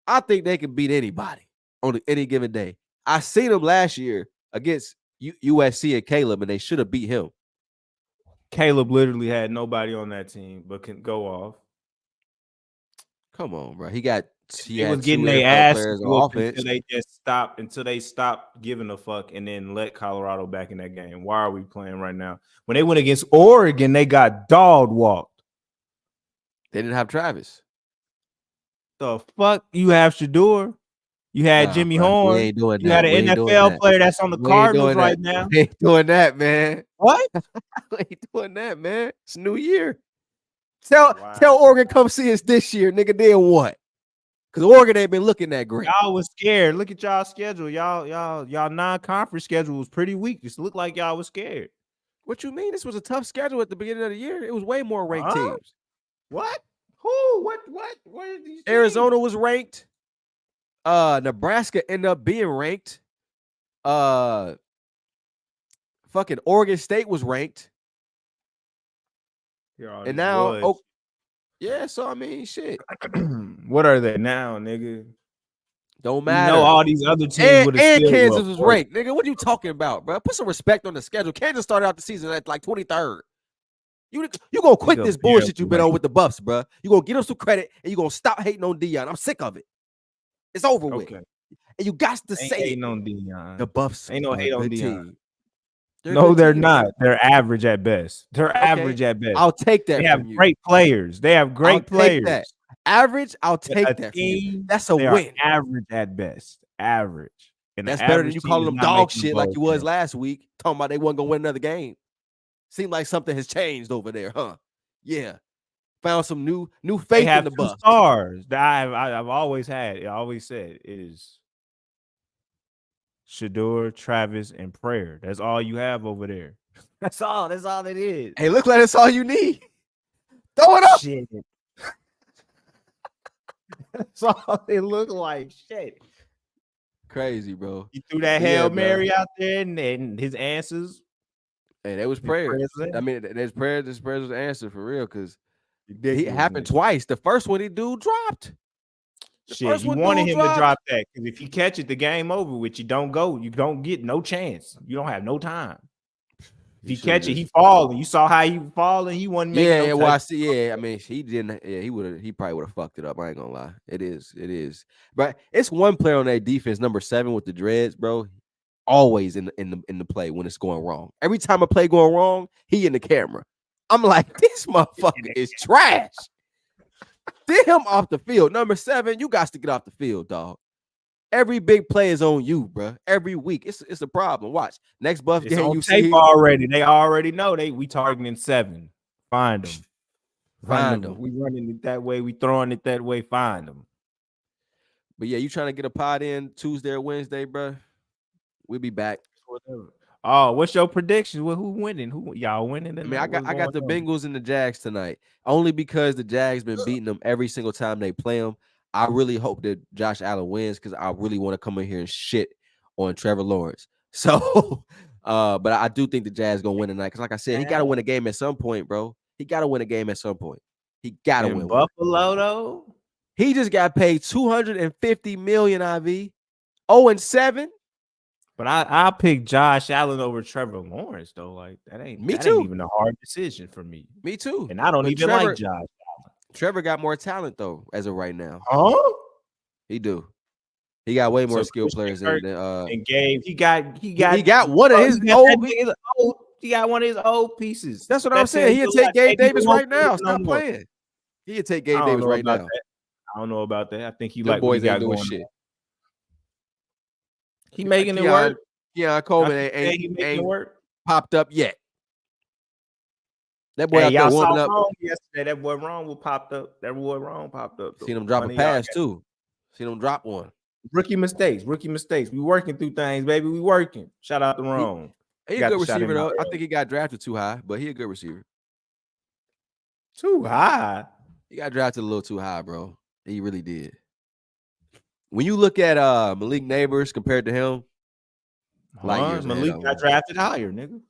B: I think they can beat anybody on any given day. I seen them last year against USC and Caleb, and they should have beat him.
A: Caleb literally had nobody on that team but can go off.
B: Come on, bro. He was
A: getting their ass on offense until they stopped giving a fuck and then let Colorado back in that game. Why are we playing right now? When they went against Oregon, they got dog walked.
B: They didn't have Travis.
A: The fuck? You have Shador. You had Jimmy Horn.
B: We ain't doing
A: you
B: that.
A: had an NFL player that's on the Cardinals right now.
B: We ain't doing that, man.
A: What?
B: We ain't doing that, man. It's a new year. Tell Oregon come see us this year, nigga. Then what? Because Oregon ain't been looking that great.
A: Y'all was scared. Look at y'all schedule. Y'all non-conference schedule was pretty weak. Just looked like y'all was scared.
B: What you mean? This was a tough schedule at the beginning of the year. It was way more ranked teams.
A: What? Who? What? Where are these
B: Arizona
A: teams?
B: was ranked. Nebraska ended up being ranked. Fucking Oregon State was ranked. And now, yeah. So I mean, shit.
A: What are they now, nigga?
B: Don't matter.
A: You know, all these other teams would have
B: and Kansas was ranked, nigga. What are you talking about, bro? Put some respect on the schedule. Kansas started out the season at like 23rd. You gonna quit this bullshit you've been on with the Buffs, bro. You gonna give them some credit and you gonna stop hating on Deion. I'm sick of it. It's over with. And you got to say
A: hating on Deion.
B: The Buffs
A: ain't no hate on Deion.
B: Team.
A: No, they're not. They're average at best. They're average at best.
B: I'll take that.
A: They have great players. They have great players.
B: Average, I'll take that. That's a win.
A: Average at best. Average.
B: And that's better than you calling them dog shit like you was last week. Talking about they wasn't gonna win another game. Seemed like something has changed over there, huh? Yeah. Found some new
A: They
B: faith in
A: have
B: the
A: 2
B: Bucks.
A: stars that I've always had. I always said is Shador, Travis, and Prayer. That's all you have over there. That's all it is.
B: Hey, look like that's all you need. Throw it up.
A: Shit. That's all it look like. Shit.
B: Crazy, bro.
A: He threw that
B: But yeah,
A: Hail
B: bro.
A: Mary out there, and his answers.
B: Hey, that was
A: his
B: prayer.
A: prayers
B: I mean, there's prayer. This prayer was the answer for real, because it
A: ridiculous,
B: happened
A: nigga.
B: twice. The first one, he dude dropped.
A: Shit, you wanted him to drop that because if you catch it, the game over with. You don't go. You don't get no chance. You don't have no time. If he catch it, he falling. You saw how he falling. He wasn't making
B: Yeah,
A: no
B: well, I
A: touch.
B: see. Yeah, I mean, he didn't. Yeah, he probably would have fucked it up. I ain't gonna lie. It is. But it's one player on that defense, number 7 with the dreads, bro. Always in the play when it's going wrong. Every time a play going wrong, he in the camera. I'm like, this motherfucker is trash. Get him off the field. Number 7, you got to get off the field, dog. Every big play is on you, bro. Every week, it's a problem. Watch next buff
A: It's
B: game.
A: on
B: You
A: tape
B: see
A: already. They already know we targeting 7. Find them.
B: Find them.
A: We running it that way. We throwing it that way. Find them.
B: But yeah, you trying to get a pod in Tuesday or Wednesday, bro? We'll be back.
A: Whatever. Oh, what's your prediction? Who winning? Who y'all winning?
B: I mean, I got the Bengals and the Jags tonight, only because the Jags been beating them every single time they play them. I really hope that Josh Allen wins because I really want to come in here and shit on Trevor Lawrence. So, but I do think the Jags gonna win tonight because, like I said, he got to win a game at some point, bro. He got to win a game at some point. He got to win.
A: Buffalo though.
B: He just got paid $250 million. IV 0-7.
A: But I'll pick Josh Allen over Trevor Lawrence though. Like that ain't even a hard decision for me.
B: Me too.
A: And I don't even like Josh Allen.
B: Trevor got more talent though, as of right now.
A: Huh?
B: He do. He got way more skilled players than
A: and Gabe. He got
B: one of his
A: old. He got one of his old pieces.
B: That's what I'm saying. He'll take Gabe Davis right now. Stop playing. He'll take Gabe Davis right now.
A: I don't know about that. I think he
B: like boys ain't doing shit.
A: He making it work.
B: Yeah, Coleman ain't popped up yet. That boy out there warming up
A: yesterday. That boy wrong popped up. That boy wrong popped up.
B: Seen him drop a pass too. Seen him drop one.
A: Rookie mistakes. We working through things, baby. We working. Shout out to Rome.
B: He a good receiver though. I think he got drafted too high, but he a good receiver.
A: Too high.
B: He got drafted a little too high, bro. He really did. When you look at Malik Neighbors compared to him,
A: Malik got drafted higher, nigga.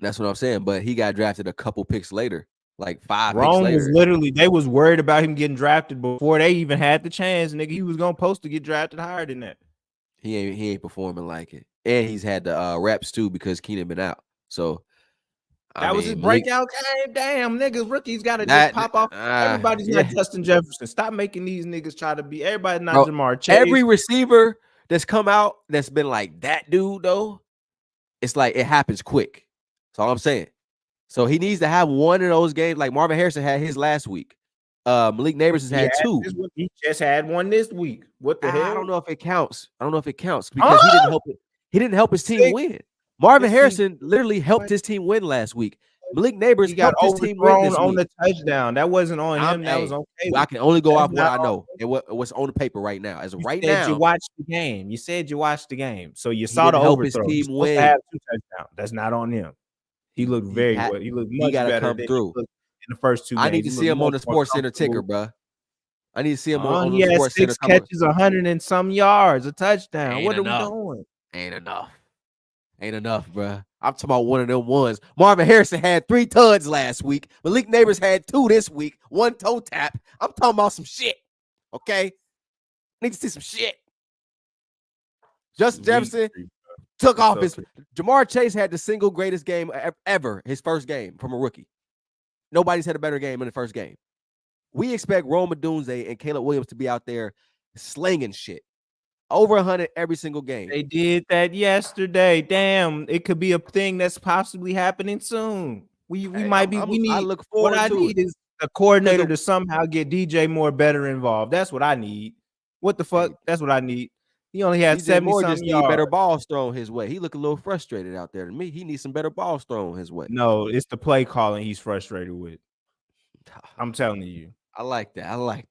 B: That's what I'm saying. But he got drafted a couple picks later, like 5
A: Rome
B: picks later.
A: Was literally, they was worried about him getting drafted before they even had the chance, nigga. He was gonna post to get drafted higher than that.
B: He ain't performing like it, and he's had the reps too because Keenan been out. So
A: that was his breakout game. Damn, niggas, rookies got to just pop off. Everybody's not Justin Jefferson. Stop making these niggas try to be. Everybody's not Jamar Chase.
B: Every receiver that's come out that's been like that dude though, it's like it happens quick. That's all I'm saying. So he needs to have one of those games. Like Marvin Harrison had his last week. Malik Neighbors has had 2.
A: He just had one this week. What the hell?
B: I don't know if it counts. Because he didn't help it. He didn't help his team win. Marvin Harrison literally helped his team win last week. Malik Neighbors helped his team win this
A: on
B: week.
A: the touchdown. That wasn't on him. That was on Caleb.
B: I can only go off what I know. What's on the paper right now. As of right now,
A: you watched the game. You said you watched the game, so you saw the overthrow. His team win. Have 2 touchdowns. That's not on him. He looked very good. He looked much better
B: come through
A: in the first 2 games.
B: I need to see him on the Sports Center ticker, bro. I need to see him on the Sports
A: Center.
B: 6
A: catches, 100 and some yards, a touchdown. What are we doing?
B: Ain't enough, bro. I'm talking about one of them ones. Marvin Harrison had 3 tuds last week. Malik Neighbors had 2 this week. 1 toe tap. I'm talking about some shit. Okay? Need to see some shit. Justin Jefferson took off his. Jamar Chase had the single greatest game ever, his first game from a rookie. Nobody's had a better game in the first game. We expect Rome Odunze and Caleb Williams to be out there slinging shit. Over 100 every single game.
A: They did that yesterday. Damn, it could be a thing that's possibly happening soon. We might be. I look forward to it. What I need is a coordinator to somehow get DJ Moore better involved. That's what I need. What the fuck? That's what I need. He only had 70
B: Moore
A: something
B: just need
A: yards.
B: better balls thrown his way. He look a little frustrated out there to me. He needs some better balls thrown his way.
A: No, it's the play calling he's frustrated with. I'm telling you.
B: I like that. I like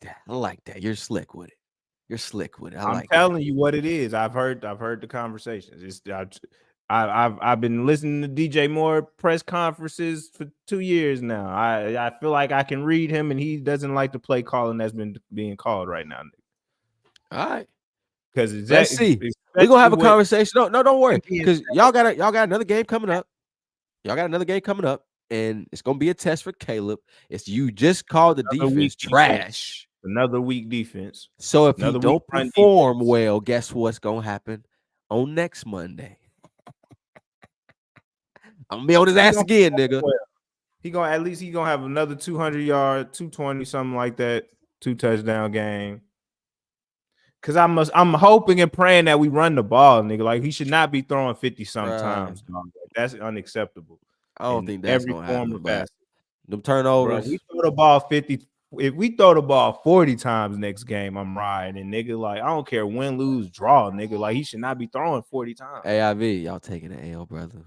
B: that. You're slick with it.
A: I'm telling you what it is. I've heard the conversations. I've been listening to DJ Moore press conferences for 2 years now. I feel like I can read him, and he doesn't like the play calling that's been being called right now.
B: All right.
A: Because
B: let's see. We're gonna have a conversation. No, don't worry. Because y'all got another game coming up. And it's gonna be a test for Caleb. It's you just called the defense trash.
A: Another weak defense.
B: So if you don't perform well, guess what's gonna happen on next Monday? I'm gonna be on his ass again, nigga.
A: He gonna have another 200 yard, 220, something like that, 2 touchdown game. Cause I'm hoping and praying that we run the ball, nigga. Like he should not be throwing 50 sometimes. That's unacceptable.
B: I don't think that's gonna happen. Them turnovers.
A: Bro, we throw the ball 50. If we throw the ball 40 times next game, I'm riding. And nigga, like I don't care win, lose, draw, nigga. Like he should not be throwing 40 times.
B: AIV, y'all taking the L, brother.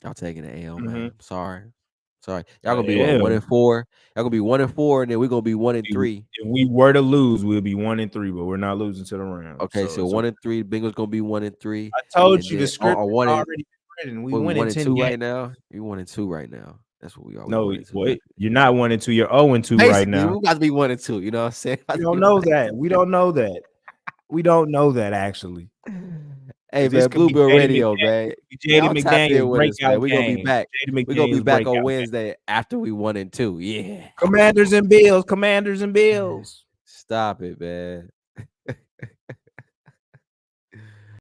B: Y'all taking the L, man. Sorry. Y'all gonna be 1-4. Y'all gonna be 1-4, and then we're gonna be 1-3.
A: If we were to lose, we'll be 1-3, but we're not losing to the Rams.
B: Okay, so 1-3. Bengals gonna be 1-3.
A: I told you the script already written. We win
B: 1-2 right now. You're 1-2 right now. That's what we are.
A: No, wait, you're not 1-2. You're 0-2 right now.
B: We got to be 1-2. You know what I'm saying?
A: We don't know that. We don't know that. We don't know that actually.
B: Hey man, Bluebird Radio, man.
A: Jaden McDaniels breakout
B: We're gonna be back. We're gonna be back on Wednesday after we 1-2. Yeah.
A: Commanders and Bills.
B: Stop it, man.